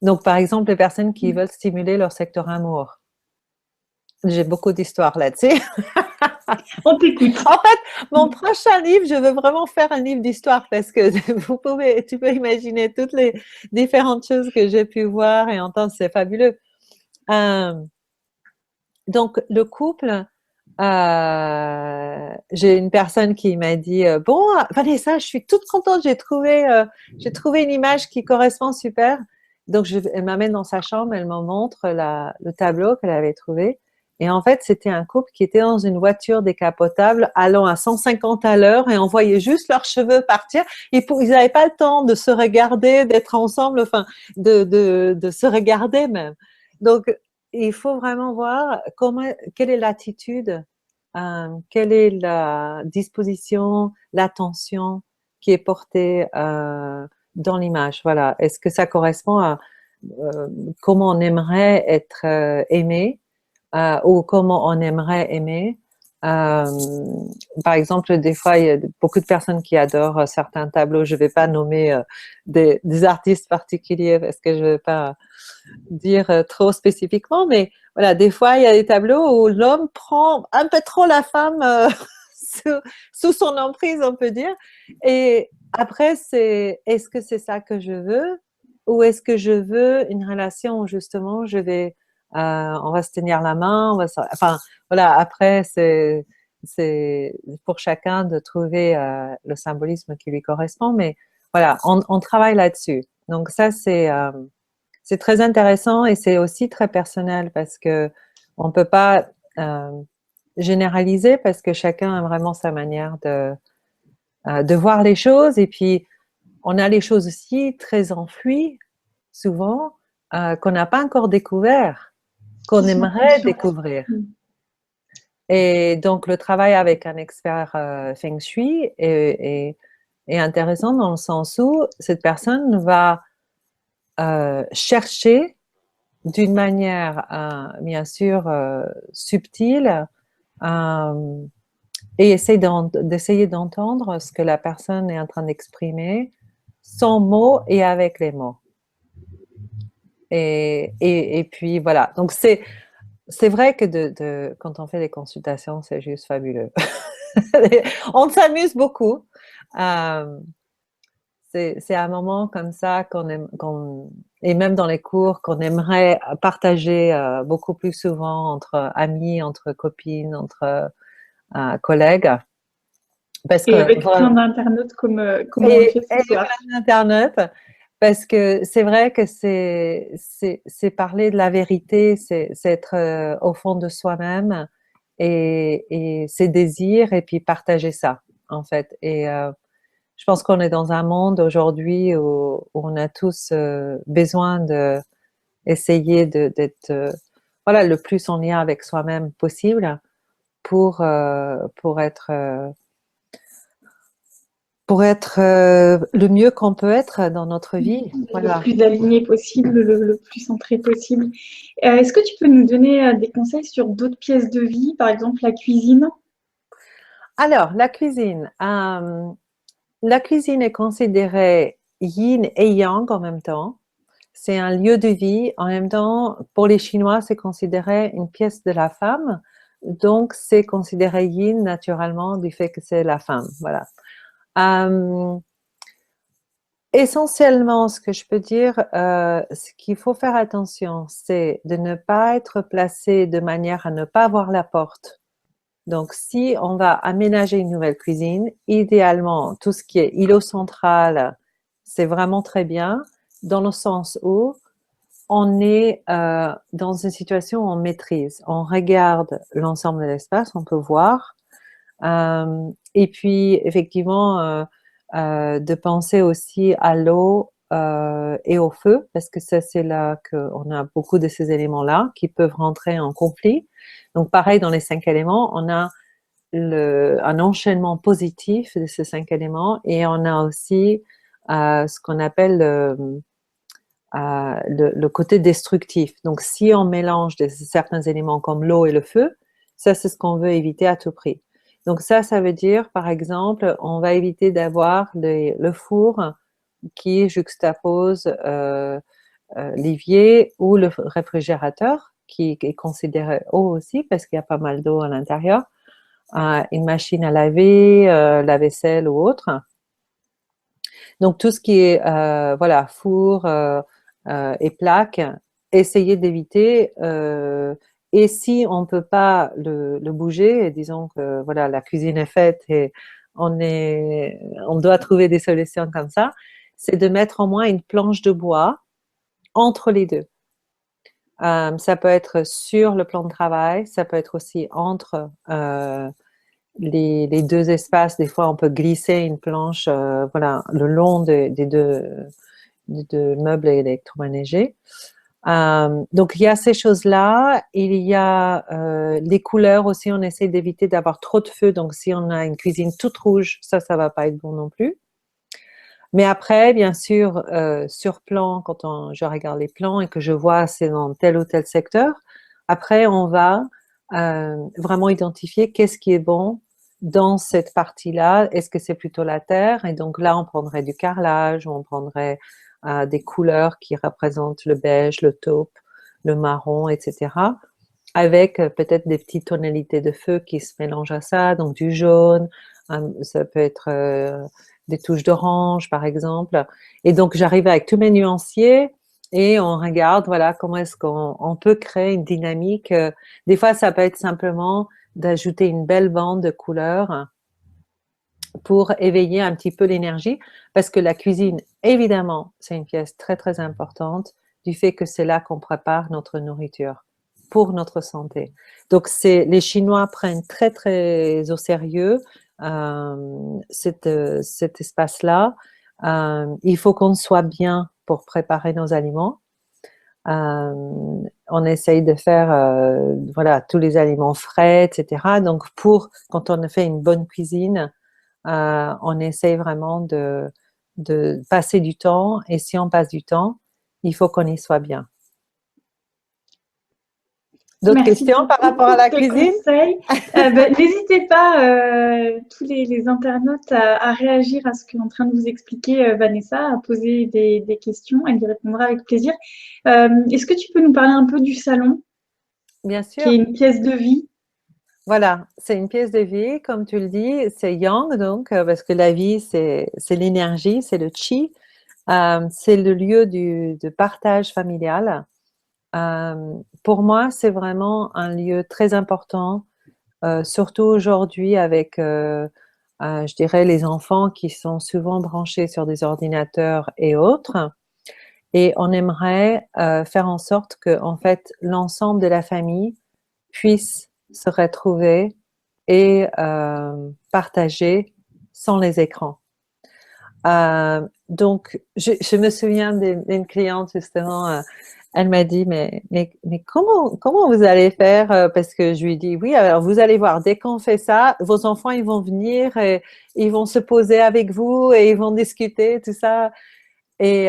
Donc par exemple, les personnes qui veulent stimuler leur secteur amour, j'ai beaucoup d'histoires là-dessus. On t'écoute. En fait, mon prochain livre, je veux vraiment faire un livre d'histoire parce que tu peux imaginer toutes les différentes choses que j'ai pu voir et entendre, c'est fabuleux. Donc, le couple, j'ai une personne qui m'a dit bon, Vanessa, je suis toute contente, j'ai trouvé une image qui correspond super. Donc, elle m'amène dans sa chambre, elle me montre le tableau qu'elle avait trouvé. Et en fait, c'était un couple qui était dans une voiture décapotable allant à 150 à l'heure et on voyait juste leurs cheveux partir. Ils n'avaient pas le temps de se regarder, d'être ensemble, enfin, de se regarder même. Donc, il faut vraiment voir quelle est l'attitude, quelle est la disposition, l'attention qui est portée dans l'image. Voilà. Est-ce que ça correspond à comment on aimerait être aimé ou comment on aimerait aimer? Euh, Par exemple, des fois, il y a beaucoup de personnes qui adorent certains tableaux. Je ne vais pas nommer des artistes particuliers parce que je ne vais pas dire trop spécifiquement, mais voilà, des fois, il y a des tableaux où l'homme prend un peu trop la femme sous son emprise, on peut dire. Et après, est-ce que c'est ça que je veux ou est-ce que je veux une relation où justement on va se tenir la main, enfin, voilà, après, c'est pour chacun de trouver le symbolisme qui lui correspond, mais voilà, on travaille là-dessus. Donc ça, c'est très intéressant et c'est aussi très personnel parce que on peut pas généraliser parce que chacun a vraiment sa manière de voir les choses et puis on a les choses aussi très enfouies souvent qu'on n'a pas encore découvert, qu'on aimerait découvrir. Et donc le travail avec un expert Feng Shui est intéressant dans le sens où cette personne va chercher d'une manière bien sûr subtile et d'essayer d'entendre ce que la personne est en train d'exprimer sans mots et avec les mots. Et puis voilà, donc c'est vrai que quand on fait des consultations, c'est juste fabuleux. On s'amuse beaucoup. C'est un moment comme ça et même dans les cours, qu'on aimerait partager beaucoup plus souvent entre amis, entre copines, entre collègues. Parce Et que, avec plein d'internautes comme on le fait ce soir. Internet, parce que c'est vrai que c'est parler de la vérité, c'est être au fond de soi-même et ses désirs et puis partager ça, en fait. Et je pense qu'on est dans un monde aujourd'hui où on a tous besoin d'essayer d'être voilà, le plus en lien avec soi-même possible. pour être le mieux qu'on peut être dans notre vie. Le Voilà. plus aligné possible, le plus centré possible. Est-ce que tu peux nous donner des conseils sur d'autres pièces de vie, par exemple la cuisine? Alors, la cuisine est considérée yin et yang en même temps. C'est un lieu de vie. En même temps, pour les Chinois, c'est considéré une pièce de la femme. Donc, c'est considéré yin naturellement du fait que c'est la femme. Voilà. Euh, Essentiellement, ce que je peux dire, ce qu'il faut faire attention, c'est de ne pas être placé de manière à ne pas voir la porte. Donc, si on va aménager une nouvelle cuisine, idéalement, tout ce qui est îlot central, c'est vraiment très bien, dans le sens où on est dans une situation où on maîtrise. On regarde l'ensemble de l'espace, on peut voir. Et puis, effectivement, de penser aussi à l'eau et au feu, parce que ça, c'est là qu'on a beaucoup de ces éléments-là qui peuvent rentrer en conflit. Donc, pareil, dans les 5 éléments, on a un enchaînement positif de ces 5 éléments et on a aussi ce qu'on appelle le côté destructif. Donc, si on mélange certains éléments comme l'eau et le feu, ça, c'est ce qu'on veut éviter à tout prix. Donc, ça veut dire, par exemple, on va éviter d'avoir le four qui juxtapose l'évier ou le réfrigérateur, qui est considéré eau aussi, parce qu'il y a pas mal d'eau à l'intérieur, une machine à laver, la vaisselle ou autre. Donc, tout ce qui est voilà, four et plaques, essayez d'éviter. Et si on ne peut pas le bouger, disons que voilà, la cuisine est faite et on doit trouver des solutions comme ça, c'est de mettre au moins une planche de bois entre les deux. Ça peut être sur le plan de travail, ça peut être aussi entre les deux espaces. Des fois, on peut glisser une planche voilà, le long des deux meubles électroménagers. Donc, il y a ces choses-là. Il y a les couleurs aussi. On essaie d'éviter d'avoir trop de feu. Donc, si on a une cuisine toute rouge, ça ne va pas être bon non plus. Mais après, bien sûr, sur plan, je regarde les plans et que je vois c'est dans tel ou tel secteur, après, on va vraiment identifier qu'est-ce qui est bon dans cette partie-là. Est-ce que c'est plutôt la terre? Et donc là, on prendrait du carrelage, ou on prendrait des couleurs qui représentent le beige, le taupe, le marron, etc. Avec peut-être des petites tonalités de feu qui se mélangent à ça, donc du jaune, ça peut être des touches d'orange, par exemple. Et donc, j'arrive avec tous mes nuanciers et on regarde, voilà, comment est-ce qu'on peut créer une dynamique. Des fois, ça peut être simplement d'ajouter une belle bande de couleurs pour éveiller un petit peu l'énergie, parce que la cuisine, évidemment, c'est une pièce très, très importante du fait que c'est là qu'on prépare notre nourriture pour notre santé. Donc, les Chinois prennent très, très au sérieux cet espace-là. Il faut qu'on soit bien pour préparer nos aliments. On essaye de faire voilà, tous les aliments frais, etc. Donc, quand on fait une bonne cuisine, on essaye vraiment de passer du temps. Et si on passe du temps, il faut qu'on y soit bien. D'autres Merci questions par beaucoup rapport à pour la tes cuisine? conseils. N'hésitez pas, tous les internautes, à réagir à ce qu'est en train de vous expliquer Vanessa, à poser des questions. Elle y répondra avec plaisir. Est-ce que tu peux nous parler un peu du salon, Bien qui est sûr. une pièce de vie? Voilà, c'est une pièce de vie, comme tu le dis, c'est yang, donc, parce que la vie, c'est l'énergie, c'est le qi, c'est le lieu de partage familial. Pour moi, c'est vraiment un lieu très important, surtout aujourd'hui avec, je dirais, les enfants qui sont souvent branchés sur des ordinateurs et autres. Et on aimerait faire en sorte que, en fait, l'ensemble de la famille puisse se retrouver et partager sans les écrans. Donc, je me souviens d'une cliente justement, elle m'a dit, mais comment vous allez faire? Parce que je lui dis, oui, alors vous allez voir, dès qu'on fait ça, vos enfants, ils vont venir et ils vont se poser avec vous et ils vont discuter, tout ça. Et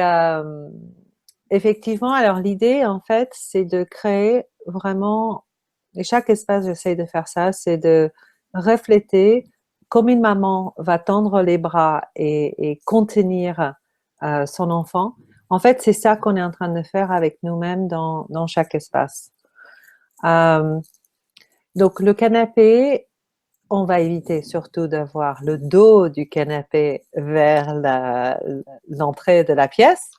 effectivement, alors l'idée, en fait, c'est de créer vraiment, et chaque espace, j'essaie de faire ça, c'est de refléter comme une maman va tendre les bras et contenir son enfant. En fait, c'est ça qu'on est en train de faire avec nous-mêmes dans chaque espace. Euh, donc, le canapé, on va éviter surtout d'avoir le dos du canapé vers l'entrée de la pièce.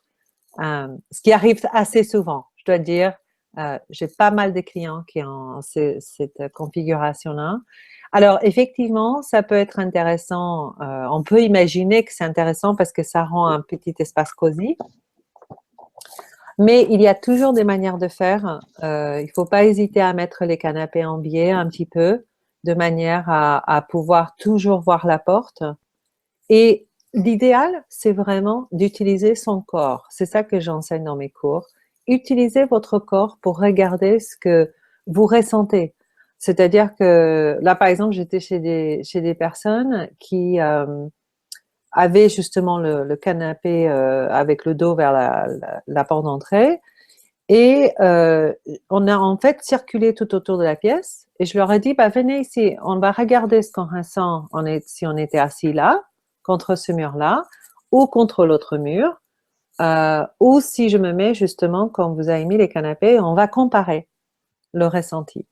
Ce qui arrive assez souvent, je dois dire. J'ai pas mal de clients qui ont cette configuration-là. Alors, effectivement, ça peut être intéressant. On peut imaginer que c'est intéressant parce que ça rend un petit espace cosy. Mais il y a toujours des manières de faire. Il ne faut pas hésiter à mettre les canapés en biais un petit peu, de manière à pouvoir toujours voir la porte. Et l'idéal, c'est vraiment d'utiliser son corps. C'est ça que j'enseigne dans mes cours. Utilisez votre corps pour regarder ce que vous ressentez. C'est-à-dire que là, par exemple, j'étais chez des personnes qui avaient justement le canapé avec le dos vers la porte d'entrée. Et on a en fait circulé tout autour de la pièce. Et je leur ai dit, bah, venez ici, on va regarder ce qu'on ressent si on était assis là, contre ce mur-là, ou contre l'autre mur, ou si je me mets justement, comme vous avez mis les canapés, on va comparer le ressenti.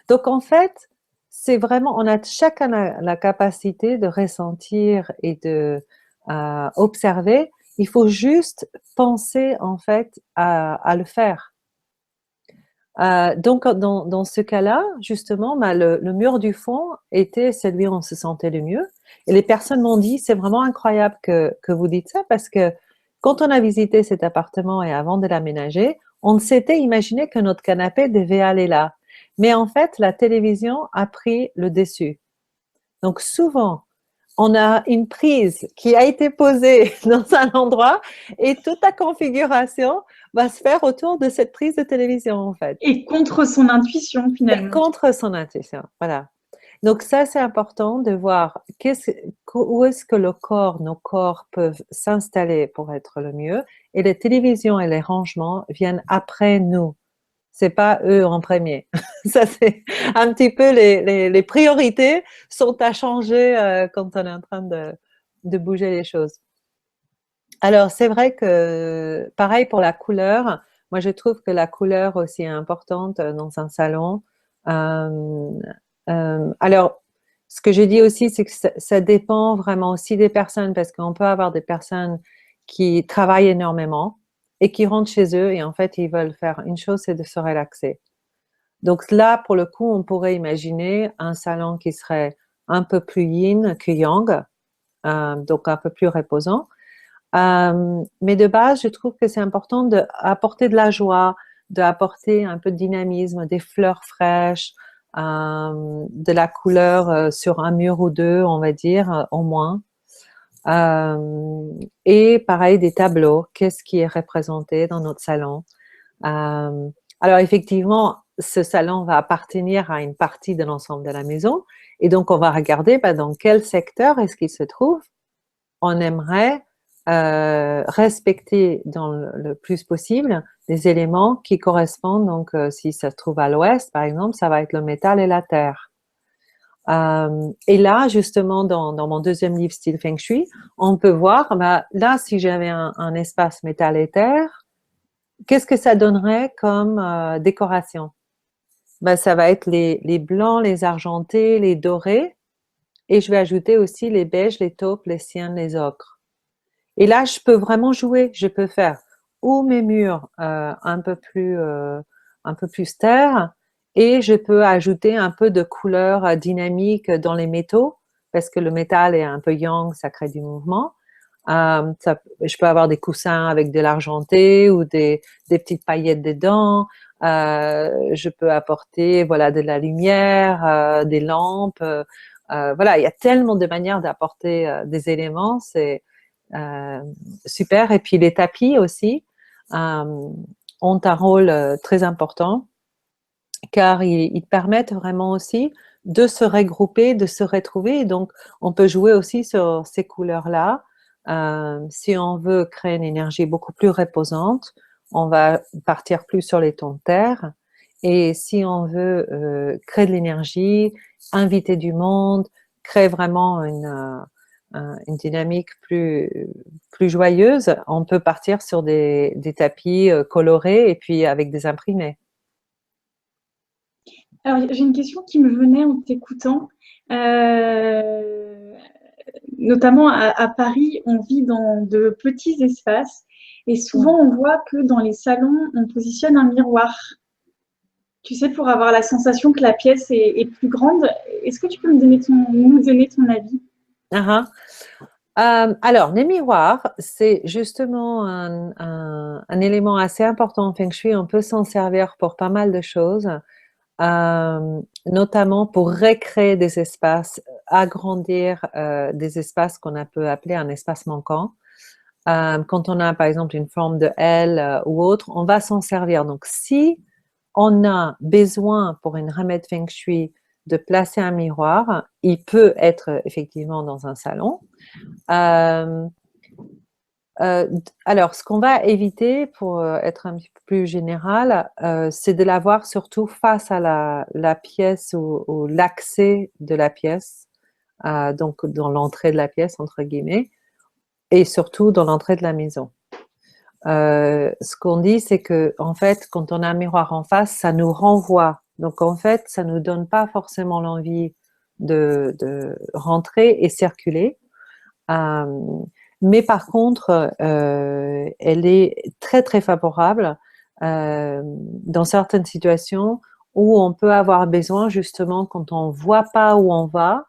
Donc en fait, c'est vraiment, on a chacun la capacité de ressentir et de observer. Il faut juste penser en fait à le faire. Donc, dans ce cas-là, justement, bah, le mur du fond était celui où on se sentait le mieux. Et les personnes m'ont dit, c'est vraiment incroyable que vous dites ça parce que quand on a visité cet appartement et avant de l'aménager, on s'était imaginé que notre canapé devait aller là. Mais en fait, la télévision a pris le dessus. Donc, souvent, on a une prise qui a été posée dans un endroit et toute la configuration va se faire autour de cette prise de télévision, en fait. Et contre son intuition, Et finalement. contre son intuition, voilà. Donc ça, c'est important de voir où est-ce que le corps, nos corps peuvent s'installer pour être le mieux. Et les télévisions et les rangements viennent après nous. C'est pas eux en premier. Ça, c'est un petit peu les priorités sont à changer quand on est en train de bouger les choses. Alors, c'est vrai que pareil pour la couleur. Moi, je trouve que la couleur aussi est importante dans un salon. Euh, alors, ce que je dis aussi, c'est que ça dépend vraiment aussi des personnes, parce qu'on peut avoir des personnes qui travaillent énormément et qui rentrent chez eux et en fait, ils veulent faire une chose, c'est de se relaxer. Donc là, pour le coup, on pourrait imaginer un salon qui serait un peu plus yin que yang, donc un peu plus reposant. Mais de base, je trouve que c'est important d'apporter de la joie, d'apporter un peu de dynamisme, des fleurs fraîches, de la couleur sur un mur ou deux, on va dire, au moins. Et pareil, des tableaux. Qu'est-ce qui est représenté dans notre salon? Alors effectivement, ce salon va appartenir à une partie de l'ensemble de la maison. Et donc, on va regarder dans quel secteur est-ce qu'il se trouve. On aimerait respecter dans le plus possible des éléments qui correspondent. Donc, si ça se trouve à l'ouest, par exemple, ça va être le métal et la terre. Et là, justement, dans mon deuxième livre Style Feng Shui, on peut voir, là, si j'avais un espace métal et terre, qu'est-ce que ça donnerait comme décoration? Ça va être les blancs, les argentés, les dorés, et je vais ajouter aussi les beiges, les taupes, les cyanes, les ocres. Et là, je peux vraiment jouer. Je peux faire ou mes murs un peu plus terre, et je peux ajouter un peu de couleur dynamique dans les métaux, parce que le métal est un peu yang, ça crée du mouvement. Je peux avoir des coussins avec de l'argenté ou des petites paillettes dedans. Je peux apporter voilà de la lumière, des lampes. Voilà, il y a tellement de manières d'apporter des éléments. super. Et puis les tapis aussi ont un rôle très important car ils permettent vraiment aussi de se regrouper, de se retrouver. Et donc, on peut jouer aussi sur ces couleurs-là. Si on veut créer une énergie beaucoup plus reposante, on va partir plus sur les tons de terre. Et si on veut créer de l'énergie, inviter du monde, créer vraiment une dynamique plus joyeuse, on peut partir sur des tapis colorés et puis avec des imprimés. Alors, j'ai une question qui me venait en t'écoutant. Notamment à Paris, on vit dans de petits espaces et souvent on voit que dans les salons, on positionne un miroir. Tu sais, pour avoir la sensation que la pièce est plus grande. Est-ce que tu peux nous donner ton avis? Alors, les miroirs, c'est justement un élément assez important en Feng Shui. On peut s'en servir pour pas mal de choses, notamment pour recréer des espaces, agrandir des espaces qu'on peut appeler un espace manquant. Quand on a par exemple une forme de L ou autre, on va s'en servir. Donc, si on a besoin pour une remède Feng Shui de placer un miroir, il peut être effectivement dans un salon. Alors, ce qu'on va éviter pour être un petit peu plus général, c'est de l'avoir surtout face à la pièce ou l'accès de la pièce, donc dans l'entrée de la pièce, entre guillemets, et surtout dans l'entrée de la maison. Ce qu'on dit, c'est que en fait, quand on a un miroir en face, ça nous renvoie. Donc en fait, ça nous donne pas forcément l'envie de rentrer et circuler. Mais par contre, elle est très très favorable dans certaines situations où on peut avoir besoin justement, quand on voit pas où on va,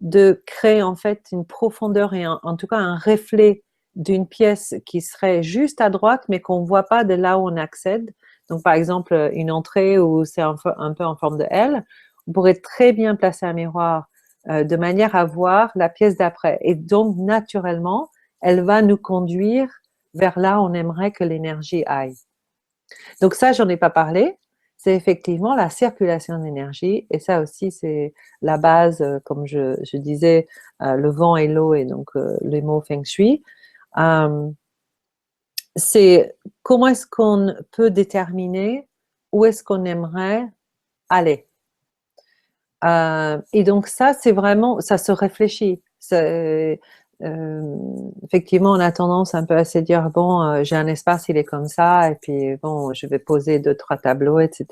de créer en fait une profondeur et en tout cas un reflet d'une pièce qui serait juste à droite, mais qu'on ne voit pas de là où on accède. Donc, par exemple, une entrée où c'est un peu en forme de L, on pourrait très bien placer un miroir de manière à voir la pièce d'après. Et donc, naturellement, elle va nous conduire vers là où on aimerait que l'énergie aille. Donc ça, j'en ai pas parlé. C'est effectivement la circulation d'énergie. Et ça aussi, c'est la base, comme je disais, le vent et l'eau et donc les mots Feng Shui. C'est comment est-ce qu'on peut déterminer où est-ce qu'on aimerait aller. Et donc ça, c'est vraiment, ça se réfléchit. Effectivement, on a tendance un peu à se dire, bon, j'ai un espace, il est comme ça, et puis bon, je vais poser 2-3 tableaux, etc.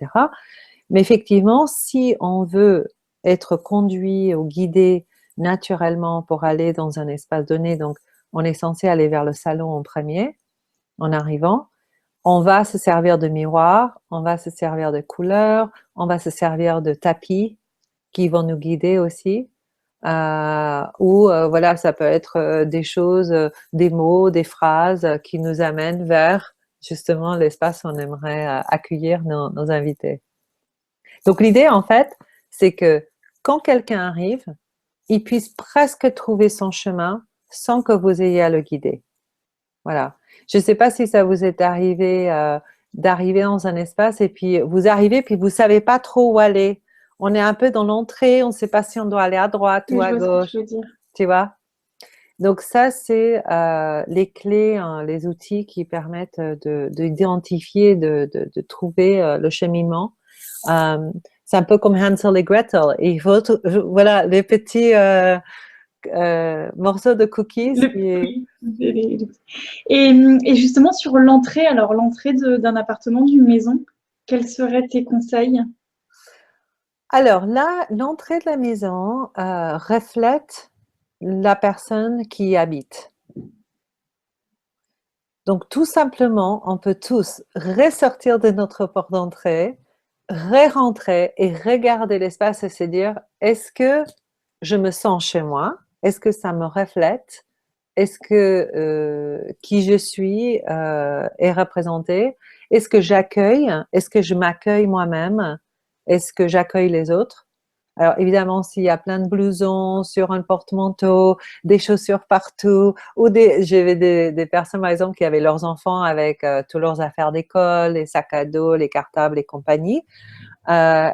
Mais effectivement, si on veut être conduit ou guidé naturellement pour aller dans un espace donné, donc on est censé aller vers le salon en premier, en arrivant, on va se servir de miroirs, on va se servir de couleurs, on va se servir de tapis qui vont nous guider aussi. Ou voilà, ça peut être des choses, des mots, des phrases qui nous amènent vers justement l'espace où on aimerait accueillir nos invités. Donc l'idée en fait, c'est que quand quelqu'un arrive, il puisse presque trouver son chemin sans que vous ayez à le guider. Voilà. Je ne sais pas si ça vous est arrivé d'arriver dans un espace et puis vous arrivez puis vous ne savez pas trop où aller. On est un peu dans l'entrée, on ne sait pas si on doit aller à droite ou Je à vois ce que gauche, tu veux dire. tu vois. Donc ça, c'est les clés, hein, les outils qui permettent d'identifier, de trouver le cheminement. C'est un peu comme Hansel et Gretel. Il faut, voilà, les petits morceaux de cookies. Oui. Et justement, sur l'entrée, alors l'entrée d'un appartement, d'une maison, quels seraient tes conseils? Alors là, l'entrée de la maison reflète la personne qui y habite. Donc tout simplement, on peut tous ressortir de notre porte d'entrée, re-rentrer et regarder l'espace et se dire, est-ce que je me sens chez moi? Est-ce que ça me reflète? Est-ce que qui je suis est représenté? Est-ce que j'accueille? Est-ce que je m'accueille moi-même? Est-ce que j'accueille les autres? Alors évidemment, s'il y a plein de blousons sur un porte-manteau, des chaussures partout, ou j'avais des personnes par exemple qui avaient leurs enfants avec tous leurs affaires d'école, les sacs à dos, les cartables et compagnie.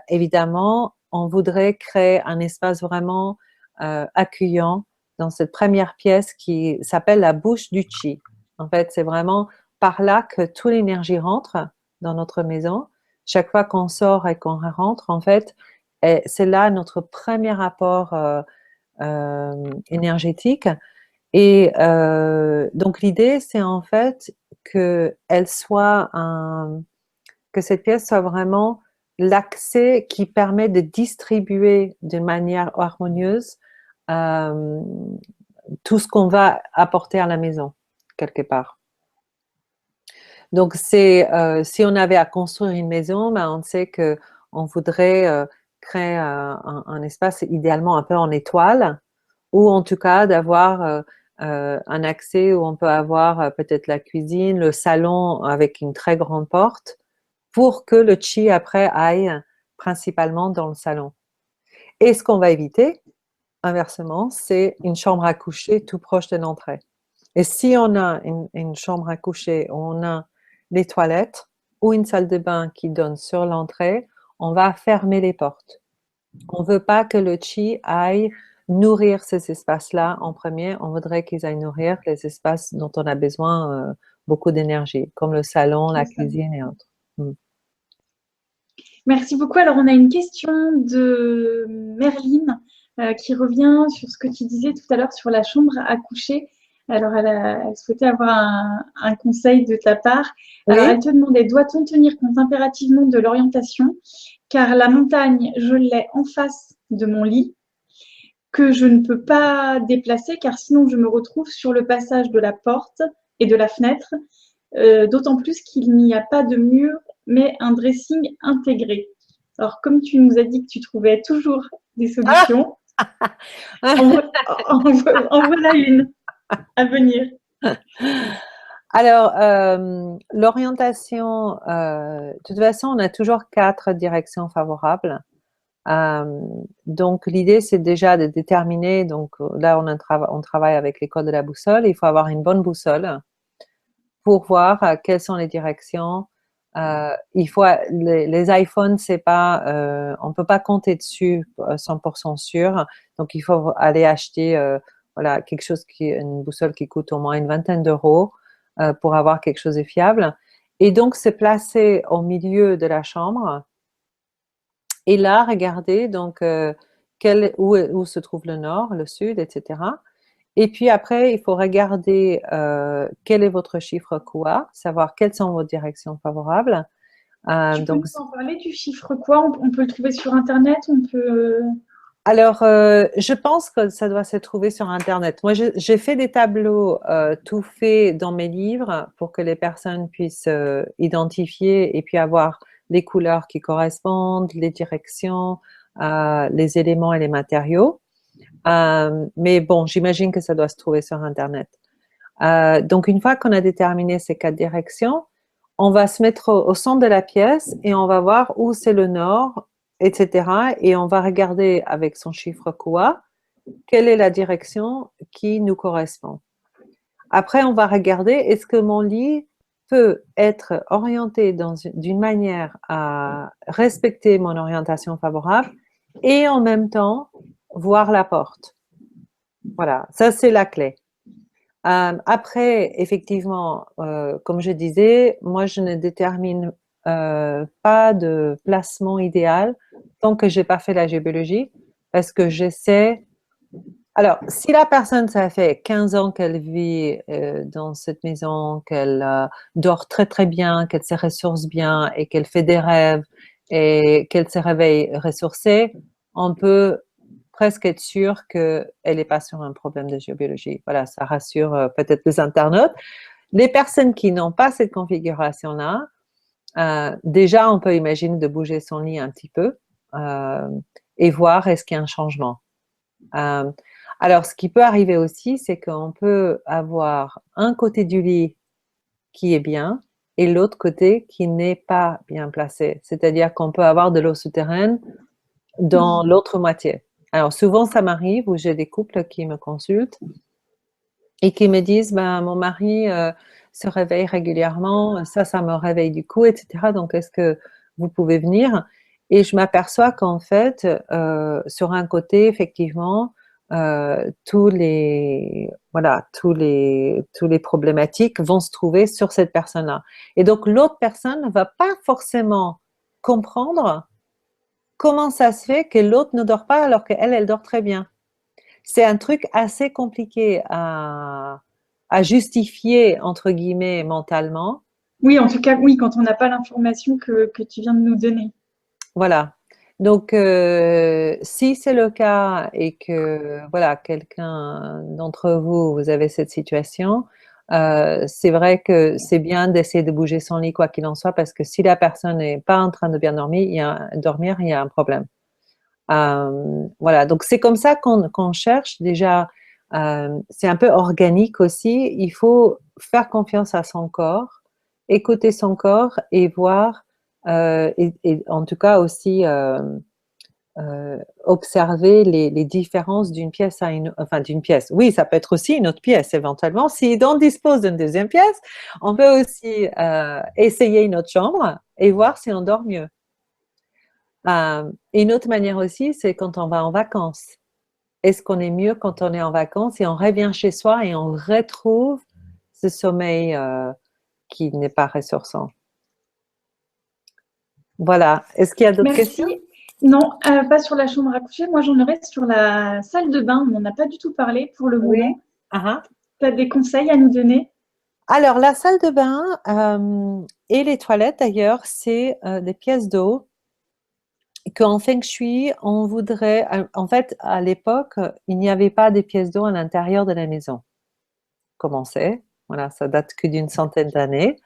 Évidemment, on voudrait créer un espace vraiment accueillant dans cette première pièce qui s'appelle la bouche du chi. En fait, c'est vraiment par là que toute l'énergie rentre dans notre maison. Chaque fois qu'on sort et qu'on rentre, en fait, c'est là notre premier apport énergétique. Et donc l'idée, c'est en fait que cette pièce soit vraiment l'accès qui permet de distribuer d'une manière harmonieuse euh, tout ce qu'on va apporter à la maison, quelque part. Donc, si on avait à construire une maison, ben, on sait qu'on voudrait créer un espace idéalement un peu en étoile, ou en tout cas d'avoir un accès où on peut avoir peut-être la cuisine, le salon avec une très grande porte, pour que le chi après aille principalement dans le salon. Et ce qu'on va éviter, inversement, c'est une chambre à coucher tout proche de l'entrée. Et si on a une chambre à coucher, on a des toilettes ou une salle de bain qui donne sur l'entrée, on va fermer les portes. On ne veut pas que le chi aille nourrir ces espaces-là en premier. On voudrait qu'ils aillent nourrir les espaces dont on a besoin beaucoup d'énergie, comme le salon, la cuisine et autres. Merci beaucoup. Alors, on a une question de Merline qui revient sur ce que tu disais tout à l'heure sur la chambre à coucher. Alors, elle souhaitait avoir un conseil de ta part. Alors, Oui. elle te demandait, doit-on tenir compte impérativement de l'orientation? Car la montagne, je l'ai en face de mon lit, que je ne peux pas déplacer, car sinon je me retrouve sur le passage de la porte et de la fenêtre, d'autant plus qu'il n'y a pas de mur, mais un dressing intégré. Alors, comme tu nous as dit que tu trouvais toujours des solutions, en voilà une à venir. Alors, l'orientation, de toute façon, on a toujours 4 directions favorables. Donc, l'idée, c'est déjà de déterminer. Donc, là, on travaille avec l'école de la boussole. Il faut avoir une bonne boussole pour voir quelles sont les directions. Les iPhones, c'est pas, on peut pas compter dessus 100% sûr. Donc, il faut aller acheter voilà, une boussole qui coûte au moins une vingtaine d'euros pour avoir quelque chose de fiable. Et donc, se placer au milieu de la chambre et là, regarder donc où se trouve le nord, le sud, etc. Et puis après, il faut regarder quel est votre chiffre quoi, savoir quelles sont vos directions favorables. Tu peux Donc, nous en parler du chiffre quoi? On peut le trouver sur Internet, on peut... alors, je pense que ça doit se trouver sur Internet. Moi, j'ai fait des tableaux tout faits dans mes livres pour que les personnes puissent identifier et puis avoir les couleurs qui correspondent, les directions, les éléments et les matériaux. Mais bon, j'imagine que ça doit se trouver sur Internet. Donc, une fois qu'on a déterminé ces 4 directions, on va se mettre au centre de la pièce et on va voir où c'est le nord, etc. Et on va regarder avec son chiffre quoi, quelle est la direction qui nous correspond. Après, on va regarder est-ce que mon lit peut être orienté d'une manière à respecter mon orientation favorable et en même temps voir la porte. Voilà, ça c'est la clé. Après, effectivement, comme je disais, moi je ne détermine pas de placement idéal tant que j'ai pas fait la géologie, parce que j'essaie. Alors, si la personne, ça fait 15 ans qu'elle vit dans cette maison, qu'elle dort très très bien, qu'elle se ressource bien et qu'elle fait des rêves et qu'elle se réveille ressourcée, on peut presque être sûr qu'elle n'est pas sur un problème de géobiologie. Voilà, ça rassure peut-être les internautes. Les personnes qui n'ont pas cette configuration-là, déjà, on peut imaginer de bouger son lit un petit peu euh, et voir est-ce qu'il y a un changement. Euh, alors, ce qui peut arriver aussi, c'est qu'on peut avoir un côté du lit qui est bien et l'autre côté qui n'est pas bien placé. C'est-à-dire qu'on peut avoir de l'eau souterraine dans l'autre moitié. Alors souvent, ça m'arrive où j'ai des couples qui me consultent et qui me disent, ben, mon mari se réveille régulièrement, ça me réveille du coup, etc. Donc, est-ce que vous pouvez venir? Et je m'aperçois qu'en fait, sur un côté, effectivement, voilà, tous les problématiques vont se trouver sur cette personne-là. Et donc, l'autre personne ne va pas forcément comprendre comment ça se fait que l'autre ne dort pas alors qu'elle, elle dort très bien. C'est un truc assez compliqué à justifier, entre guillemets, mentalement. Oui, en tout cas, oui, quand on n'a pas l'information que tu viens de nous donner. Voilà. Donc, si c'est le cas et que, voilà, quelqu'un d'entre vous, vous avez cette situation, c'est vrai que c'est bien d'essayer de bouger son lit, quoi qu'il en soit, parce que si la personne n'est pas en train de bien dormir, il y a un problème. Voilà, donc c'est comme ça qu'on cherche déjà. C'est un peu organique aussi. Il faut faire confiance à son corps, écouter son corps et voir, et en tout cas aussi observer les différences d'une pièce à une, enfin d'une pièce. Oui, ça peut être aussi une autre pièce éventuellement. Si on dispose d'une deuxième pièce, on peut aussi essayer une autre chambre et voir si on dort mieux. Une autre manière aussi, c'est quand on va en vacances. Est-ce qu'on est mieux quand on est en vacances et on revient chez soi et on retrouve ce sommeil qui n'est pas ressourçant? Voilà. Est-ce qu'il y a d'autres Merci. questions? Non, pas sur la chambre à coucher. Moi, j'en aurais sur la salle de bain. On n'en a pas du tout parlé pour le Oui. moment. Ah ah. Tu as des conseils à nous donner? Alors, la salle de bain et les toilettes, d'ailleurs, c'est des pièces d'eau qu'en Feng Shui, on voudrait. En fait, à l'époque, il n'y avait pas des pièces d'eau à l'intérieur de la maison. Comme on sait, voilà, ça date que d'une centaine d'années.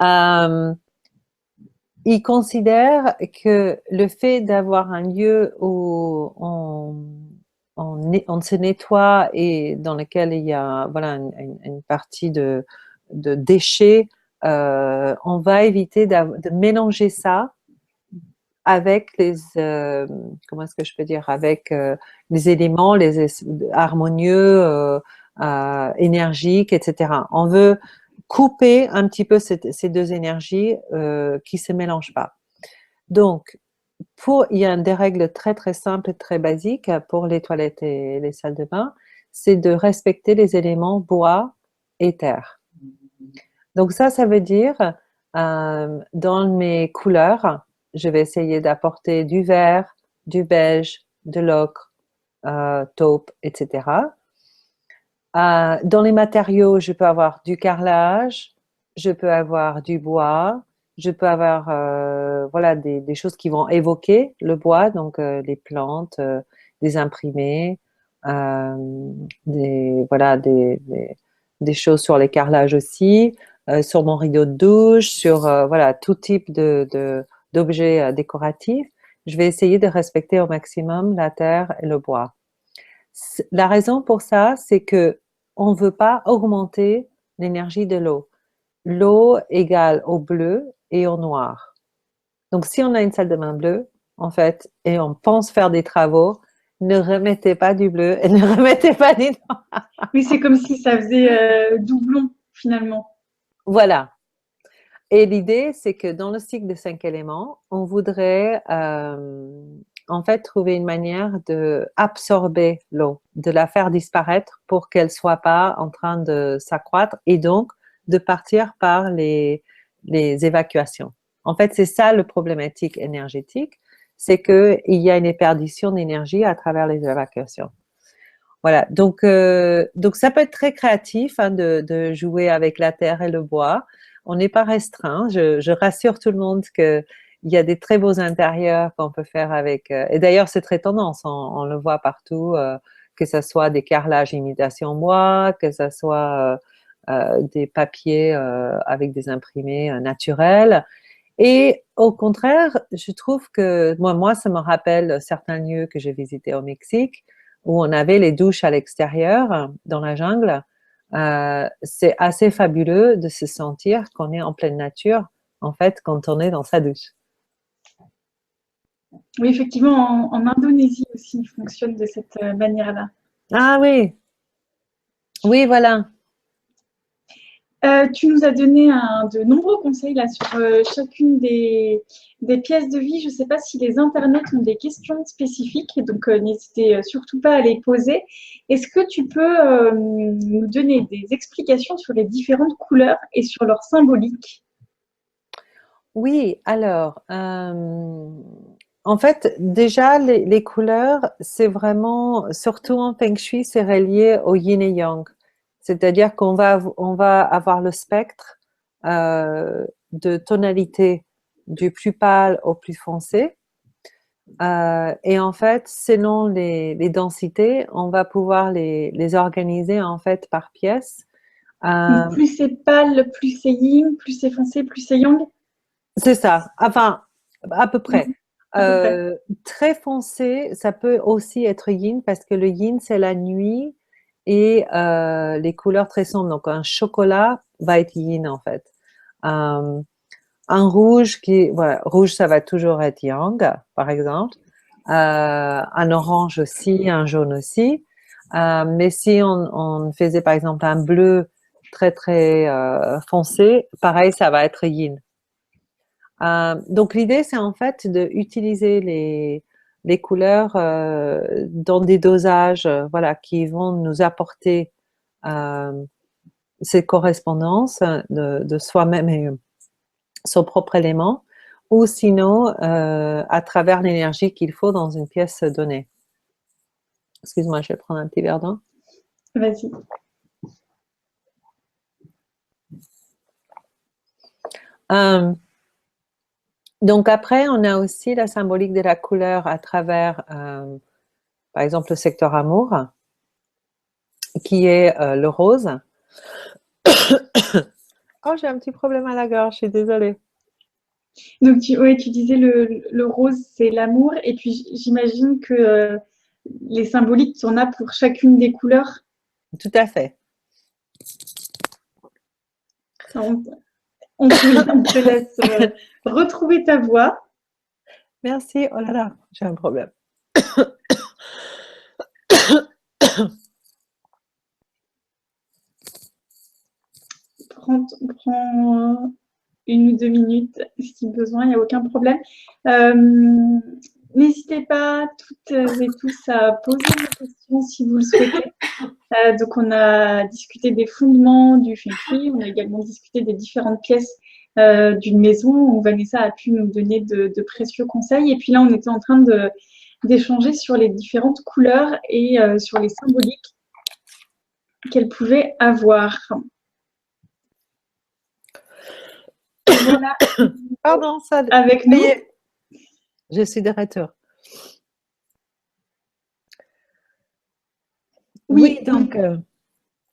Euh, Ils considèrent que le fait d'avoir un lieu où on se nettoie et dans lequel il y a voilà, une partie de déchets, on va éviter de mélanger ça avec comment est-ce que je peux dire, avec les éléments harmonieux, énergiques, etc. On veut couper un petit peu ces deux énergies qui ne se mélangent pas. Donc, il y a des règles très très simples et très basiques pour les toilettes et les salles de bain, c'est de respecter les éléments bois et terre. Donc ça veut dire, dans mes couleurs, je vais essayer d'apporter du vert, du beige, de l'ocre, taupe, etc. Dans les matériaux, je peux avoir du carrelage, je peux avoir du bois, je peux avoir voilà, des choses qui vont évoquer le bois, donc les plantes, des imprimés, euh, voilà, des choses sur les carrelages aussi, sur mon rideau de douche, sur voilà, tout type d'objets décoratifs. Je vais essayer de respecter au maximum la terre et le bois. La raison pour ça, c'est que on ne veut pas augmenter l'énergie de l'eau. L'eau égale au bleu et au noir. Donc, si on a une salle de bain bleue, en fait, et on pense faire des travaux, ne remettez pas du bleu et ne remettez pas du noir. Oui, c'est comme si ça faisait doublon finalement. Voilà. Et l'idée, c'est que dans le cycle des 5 éléments, on voudrait en fait trouver une manière de absorber l'eau, de la faire disparaître pour qu'elle soit pas en train de s'accroître et donc de partir par les évacuations. En fait, c'est ça le problématique énergétique, c'est qu'il y a une éperdition d'énergie à travers les évacuations. Voilà, donc ça peut être très créatif hein, de jouer avec la terre et le bois. On n'est pas restreint. Je rassure tout le monde qu'il y a des très beaux intérieurs qu'on peut faire avec. Et d'ailleurs, c'est très tendance. On le voit partout, que ce soit des carrelages imitation bois, que ce soit des papiers avec des imprimés naturels. Et au contraire, je trouve que moi, ça me rappelle certains lieux que j'ai visités au Mexique où on avait les douches à l'extérieur, dans la jungle. C'est assez fabuleux de se sentir qu'on est en pleine nature, en fait, quand on est dans sa douche. Oui, effectivement, en Indonésie aussi, ils fonctionnent de cette manière-là. Ah oui, oui, voilà. Tu nous as donné de nombreux conseils là sur chacune des pièces de vie. Je ne sais pas si les internautes ont des questions spécifiques, donc n'hésitez surtout pas à les poser. Est-ce que tu peux nous donner des explications sur les différentes couleurs et sur leur symbolique? Oui, alors, en fait, déjà, les couleurs, c'est vraiment, surtout en Feng Shui, c'est relié au yin et yang. C'est-à-dire on va avoir le spectre de tonalité du plus pâle au plus foncé. Et en fait, selon les densités, on va pouvoir les organiser en fait par pièce. Donc, Euh, plus c'est pâle, plus c'est yin, plus c'est foncé, plus c'est yang, c'est ça, enfin, à peu près. mhm, à peu près. Très foncé, ça peut aussi être yin parce que le yin, c'est la nuit et les couleurs très sombres. Donc, un chocolat va être yin en fait. Euh, un rouge voilà, rouge, ça va toujours être yang, par exemple. Un orange aussi, un jaune aussi. Mais si on faisait par exemple un bleu très très foncé, pareil, ça va être yin. Donc l'idée, c'est en fait d'utiliser les couleurs dans des dosages voilà, qui vont nous apporter euh, ces correspondances de soi-même et son propre élément, ou sinon à travers l'énergie qu'il faut dans une pièce donnée. Excuse-moi, je vais prendre un petit verre d'eau. Vas-y. Euh, donc après, on a aussi la symbolique de la couleur à travers, par exemple, le secteur amour, qui est le rose. Oh, j'ai un petit problème à la gorge, je suis désolée. Donc, ouais, tu disais le rose, c'est l'amour. Et puis, j'imagine que les symboliques, tu en as pour chacune des couleurs. Tout à fait. On, on te laisse retrouver ta voix. Merci. Oh là là, j'ai un problème. Prends 1 ou 2 minutes si besoin, il n'y a aucun problème. Euh, N'hésitez pas toutes et tous à poser vos questions si vous le souhaitez. Donc, on a discuté des fondements du Feng Shui, on a également discuté des différentes pièces d'une maison où Vanessa a pu nous donner de précieux conseils. Et puis là, on était en train d'échanger sur les différentes couleurs et sur les symboliques qu'elles pouvaient avoir. Voilà, Pardon, ça avec y nous. est, je suis de retour. Oui, Oui, donc,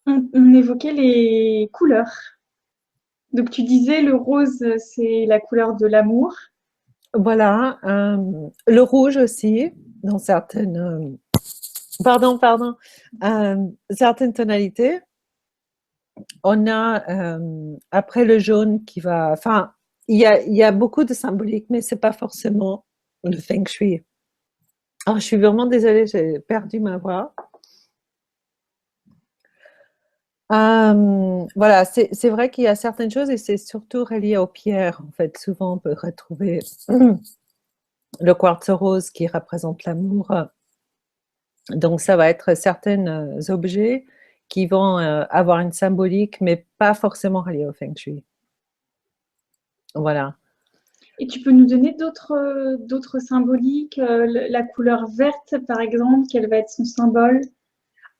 on évoquait les couleurs. Donc, tu disais le rose, c'est la couleur de l'amour. voilà. Le rouge aussi, dans certaines, certaines tonalités. On a après le jaune qui va, enfin, il y a beaucoup de symbolique, mais c'est pas forcément le feng shui. Alors, je suis vraiment désolée, j'ai perdu ma voix. Voilà, c'est vrai qu'il y a certaines choses et c'est surtout relié aux pierres. En fait, souvent on peut retrouver le quartz rose qui représente l'amour. Donc, ça va être certains objets qui vont avoir une symbolique, mais pas forcément reliés au feng shui. Voilà. Et tu peux nous donner d'autres symboliques, la couleur verte, par exemple, quel va être son symbole?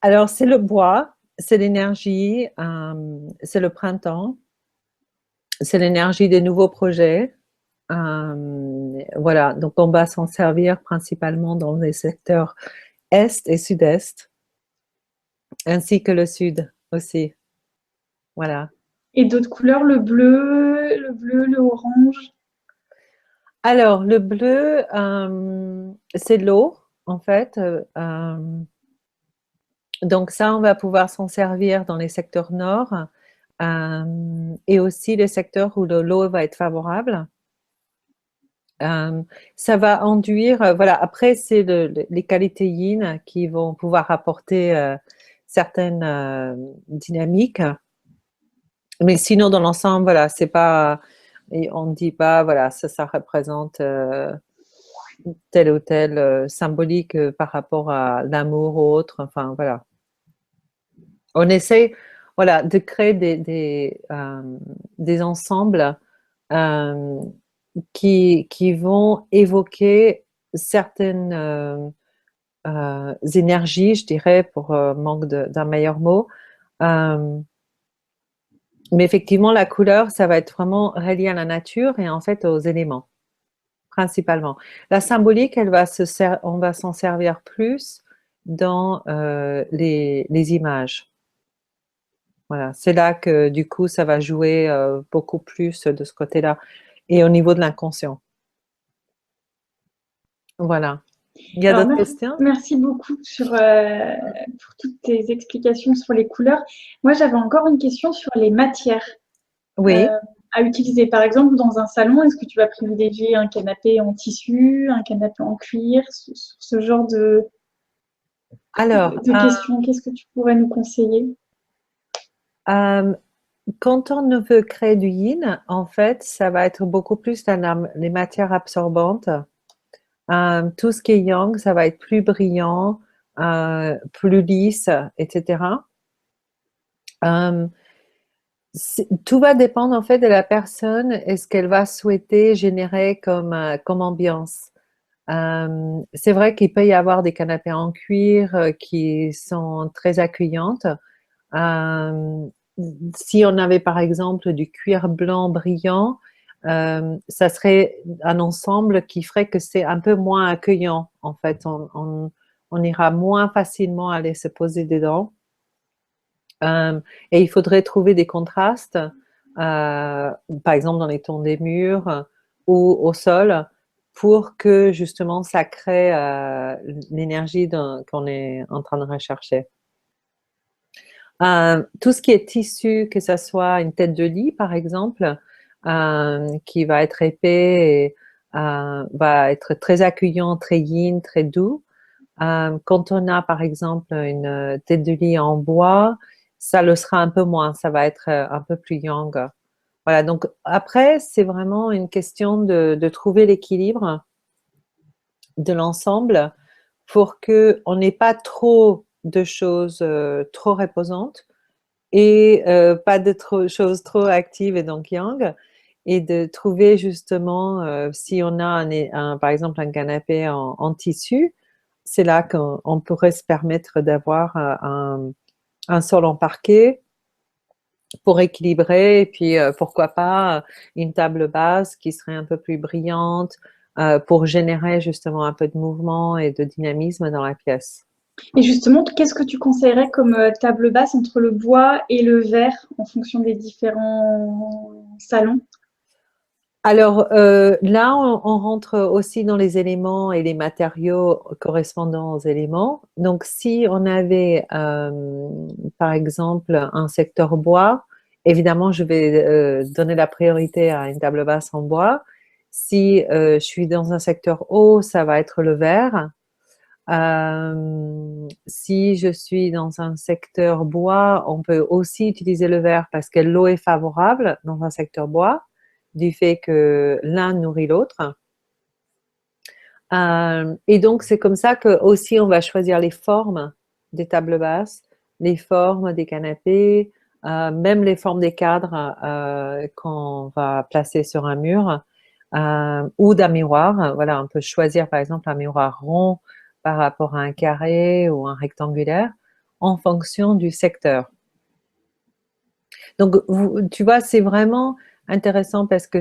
Alors, c'est le bois, c'est l'énergie, c'est le printemps, c'est l'énergie des nouveaux projets. Voilà, donc on va s'en servir principalement dans les secteurs est et sud-est, ainsi que le sud aussi. Voilà. Et d'autres couleurs, le bleu, le orange. Alors, le bleu, c'est l'eau, en fait. Donc ça, on va pouvoir s'en servir dans les secteurs nord et aussi les secteurs où l'eau va être favorable. Ça va enduire, voilà, après c'est les qualités yin qui vont pouvoir apporter certaines dynamiques, mais sinon dans l'ensemble, voilà, c'est pas, et on ne dit pas, voilà, ça représente tel ou tel symbolique par rapport à l'amour ou autre, enfin voilà. On essaie, voilà, de créer des ensembles euh, qui vont évoquer certaines énergies, je dirais, pour manque d'un meilleur mot. Euh, mais effectivement, la couleur, ça va être vraiment relié à la nature et en fait aux éléments, principalement. La symbolique, on va s'en servir plus dans les images. Voilà, c'est là que du coup, ça va jouer beaucoup plus de ce côté-là et au niveau de l'inconscient. Voilà. Il y a Alors, d'autres questions? merci beaucoup pour toutes tes explications sur les couleurs. Moi, j'avais encore une question sur les matières euh, Oui. à utiliser. Par exemple, dans un salon, est-ce que tu vas privilégier un canapé en tissu, un canapé en cuir, sur ce genre Alors, de questions? Qu'est-ce que tu pourrais nous conseiller? euh, quand on ne veut créer du yin, en fait, ça va être beaucoup plus les matières absorbantes. Tout ce qui est yang, ça va être plus brillant, plus lisse, etc. Euh, Tout va dépendre en fait de la personne et ce qu'elle va souhaiter générer comme ambiance. C'est vrai qu'il peut y avoir des canapés en cuir qui sont très accueillantes. Euh, Si on avait par exemple du cuir blanc brillant, ça serait un ensemble qui ferait que c'est un peu moins accueillant. En fait, on ira moins facilement aller se poser dedans. Et il faudrait trouver des contrastes, par exemple dans les tons des murs ou au sol, pour que justement ça crée l'énergie qu'on est en train de rechercher. Tout ce qui est tissu, que ce soit une tête de lit, par exemple, qui va être épais et va être très accueillant, très yin, très doux. Quand on a, par exemple, une tête de lit en bois, ça le sera un peu moins, ça va être un peu plus yang. Voilà, donc après, c'est vraiment une question de trouver l'équilibre de l'ensemble pour que on n'ait pas trop de choses trop reposantes et pas de choses trop actives et donc yang, et de trouver justement, si on a par exemple un canapé en tissu, c'est là qu'on pourrait se permettre d'avoir un sol en parquet pour équilibrer, et puis pourquoi pas une table basse qui serait un peu plus brillante pour générer justement un peu de mouvement et de dynamisme dans la pièce. Et justement, qu'est-ce que tu conseillerais comme table basse entre le bois et le verre en fonction des différents salons? Alors là, on rentre aussi dans les éléments et les matériaux correspondant aux éléments. Donc, si on avait, par exemple, un secteur bois, évidemment, je vais donner la priorité à une table basse en bois. Si je suis dans un secteur eau, ça va être le verre. Si je suis dans un secteur bois, on peut aussi utiliser le verre parce que l'eau est favorable dans un secteur bois, du fait que l'un nourrit l'autre. Et donc, c'est comme ça que aussi on va choisir les formes des tables basses, les formes des canapés, même les formes des cadres qu'on va placer sur un mur ou d'un miroir. Voilà, on peut choisir par exemple un miroir rond par rapport à un carré ou un rectangulaire en fonction du secteur. Donc, tu vois, c'est vraiment intéressant parce que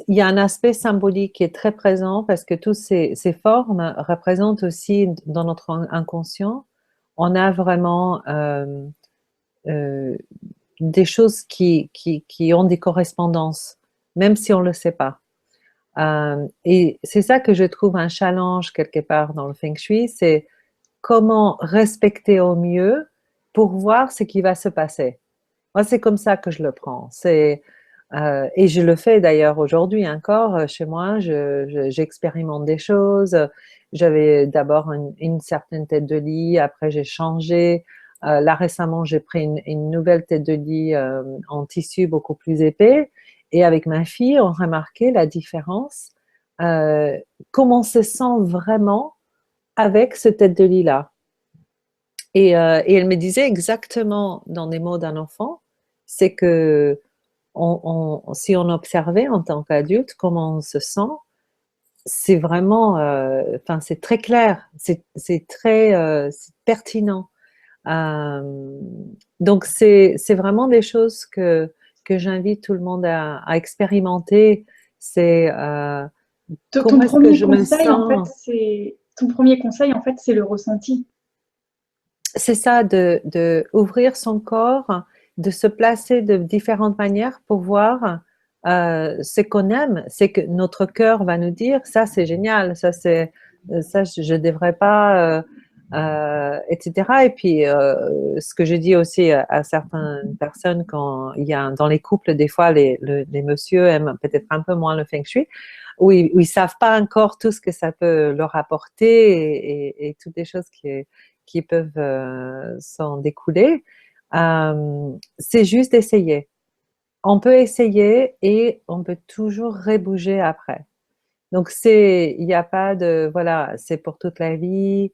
il y a un aspect symbolique qui est très présent parce que toutes ces formes représentent aussi dans notre inconscient, on a vraiment euh, des choses qui ont des correspondances, même si on ne le sait pas. Et c'est ça que je trouve un challenge quelque part dans le Feng Shui, c'est comment respecter au mieux pour voir ce qui va se passer. Moi, c'est comme ça que je le prends. Et je le fais d'ailleurs aujourd'hui encore chez moi, j'expérimente des choses. J'avais d'abord une certaine tête de lit, après j'ai changé. Là récemment, j'ai pris une nouvelle tête de lit en tissu beaucoup plus épais. Et avec ma fille, on remarquait la différence, euh, comment on se sent vraiment avec ce tête de lit-là. Et elle me disait exactement dans les mots d'un enfant, c'est que si on observait en tant qu'adulte comment on se sent, c'est vraiment, enfin, c'est très clair, c'est très c'est pertinent. Euh, donc, c'est vraiment des choses que j'invite tout le monde à expérimenter. C'est Ton comment est-ce que premier je me conseil, en fait, sens. c'est le ressenti. C'est ça, de ouvrir son corps, de se placer de différentes manières pour voir ce qu'on aime. C'est que notre cœur va nous dire, ça c'est génial, ça je devrais pas, etc. Et puis ce que je dis aussi à certaines personnes quand il y a dans les couples, des fois les messieurs aiment peut-être un peu moins le feng shui, où ils savent pas encore tout ce que ça peut leur apporter et toutes les choses qui peuvent s'en découler. C'est juste d'essayer. On peut essayer et on peut toujours rebouger après. Donc, il n'y a pas de, voilà, c'est pour toute la vie.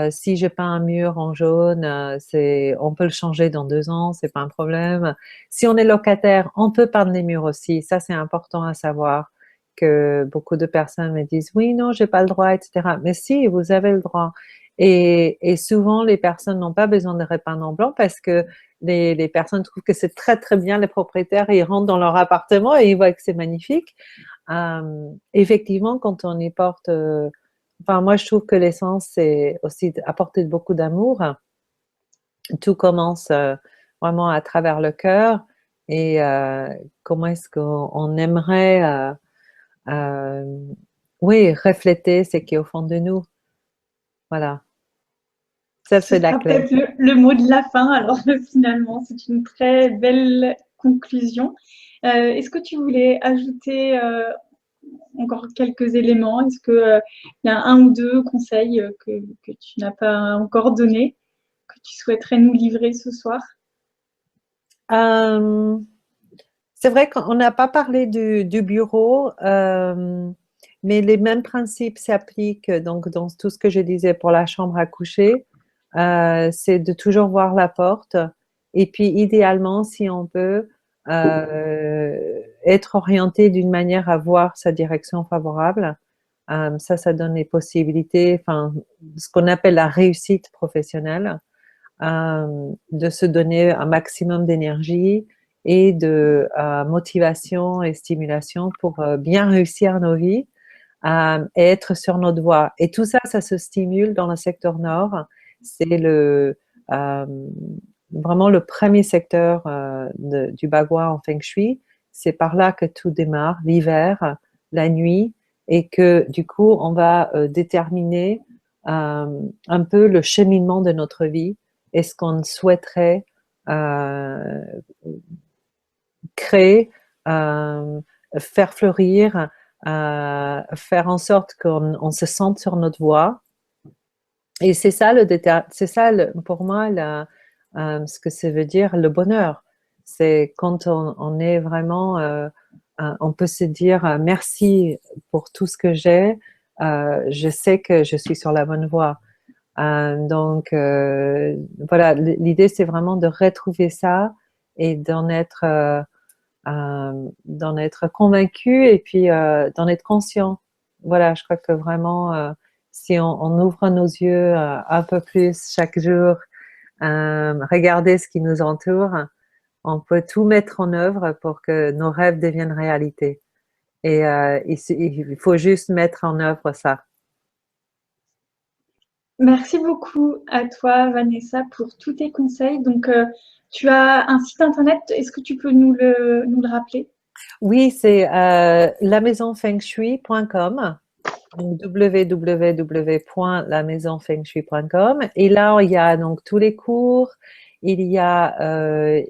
Si j'ai peins un mur en jaune, on peut le changer dans 2 ans, c'est pas un problème. Si on est locataire, on peut peindre les murs aussi. Ça, c'est important à savoir que beaucoup de personnes me disent, oui, non, j'ai pas le droit, etc. Mais si, vous avez le droit. Et souvent, les personnes n'ont pas besoin de repeindre en blanc parce que les personnes trouvent que c'est très, très bien. Les propriétaires, ils rentrent dans leur appartement et ils voient que c'est magnifique. Effectivement, quand on y porte, enfin, moi je trouve que l'essence, c'est aussi apporter beaucoup d'amour. Tout commence vraiment à travers le cœur et comment est-ce qu'on aimerait, euh, oui, refléter ce qui est au fond de nous. Voilà, ça Ce c'est la sera clé. peut-être le mot de la fin. Alors, finalement, c'est une très belle conclusion. Est-ce que tu voulais ajouter encore quelques éléments? Est-ce qu'il y a un ou deux conseils que tu n'as pas encore donnés, que tu souhaiterais nous livrer ce soir? Euh, c'est vrai qu'on n'a pas parlé du bureau, mais les mêmes principes s'appliquent donc dans tout ce que je disais pour la chambre à coucher. C'est de toujours voir la porte et puis idéalement, si on peut, être orienté d'une manière à voir sa direction favorable. Ça donne les possibilités, enfin, ce qu'on appelle la réussite professionnelle, de se donner un maximum d'énergie et de motivation et stimulation pour bien réussir nos vies et être sur notre voie. Et tout ça, ça se stimule dans le secteur nord. C'est euh, vraiment le premier secteur du Bagua en Feng Shui. C'est par là que tout démarre, l'hiver, la nuit, et que du coup, on va déterminer un peu le cheminement de notre vie et ce qu'on souhaiterait euh, créer, euh, faire fleurir, faire en sorte qu'on se sente sur notre voie. Et c'est ça, pour moi ce que ça veut dire le bonheur. C'est quand on est vraiment, on peut se dire merci pour tout ce que j'ai. Je sais que je suis sur la bonne voie. Donc voilà, l'idée c'est vraiment de retrouver ça et d'en être convaincu et puis d'en être conscient. Voilà, je crois que vraiment, si on ouvre nos yeux un peu plus chaque jour, regarder ce qui nous entoure, on peut tout mettre en œuvre pour que nos rêves deviennent réalité. Et il faut juste mettre en œuvre ça. Merci beaucoup à toi, Vanessa, pour tous tes conseils. Donc, tu as un site internet. Est-ce que tu peux nous le rappeler? Oui, c'est lamaisonfengshui.com. Donc www.lamaisonfengshui.com. Et là, il y a donc tous les cours, il y a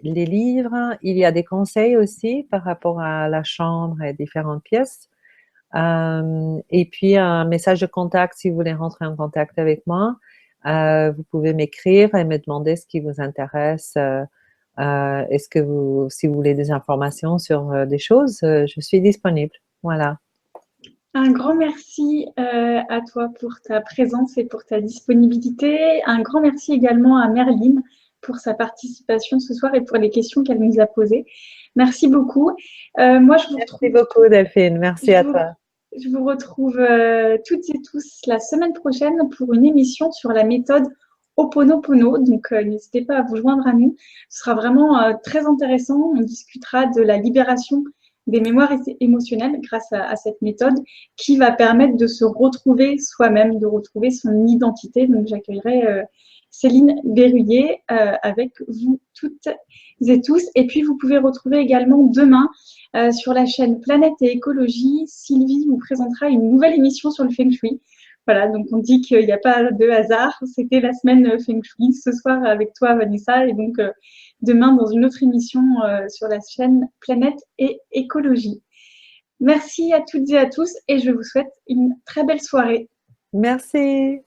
les livres, il y a des conseils aussi par rapport à la chambre et différentes pièces. Et puis un message de contact si vous voulez rentrer en contact avec moi. Vous pouvez m'écrire et me demander ce qui vous intéresse. Est-ce que si vous voulez des informations sur des choses, je suis disponible. Voilà. Un grand merci à toi pour ta présence et pour ta disponibilité. Un grand merci également à Merline pour sa participation ce soir et pour les questions qu'elle nous a posées. Merci beaucoup. Moi, je vous Merci retrouve. beaucoup, Delphine. Merci Je à vous, toi. je vous retrouve toutes et tous la semaine prochaine pour une émission sur la méthode Ho'oponopono. Donc, n'hésitez pas à vous joindre à nous. Ce sera vraiment très intéressant. On discutera de la libération des mémoires émotionnelles grâce à cette méthode qui va permettre de se retrouver soi-même, de retrouver son identité. Donc, j'accueillerai Céline Berruyer avec vous toutes et tous. Et puis, vous pouvez retrouver également demain sur la chaîne Planète et Écologie, Sylvie vous présentera une nouvelle émission sur le Feng Shui. Voilà, donc on dit qu'il n'y a pas de hasard. C'était la semaine Feng Shui ce soir avec toi, Vanessa, et donc demain dans une autre émission sur la chaîne Planète et Écologie. Merci à toutes et à tous et je vous souhaite une très belle soirée. Merci.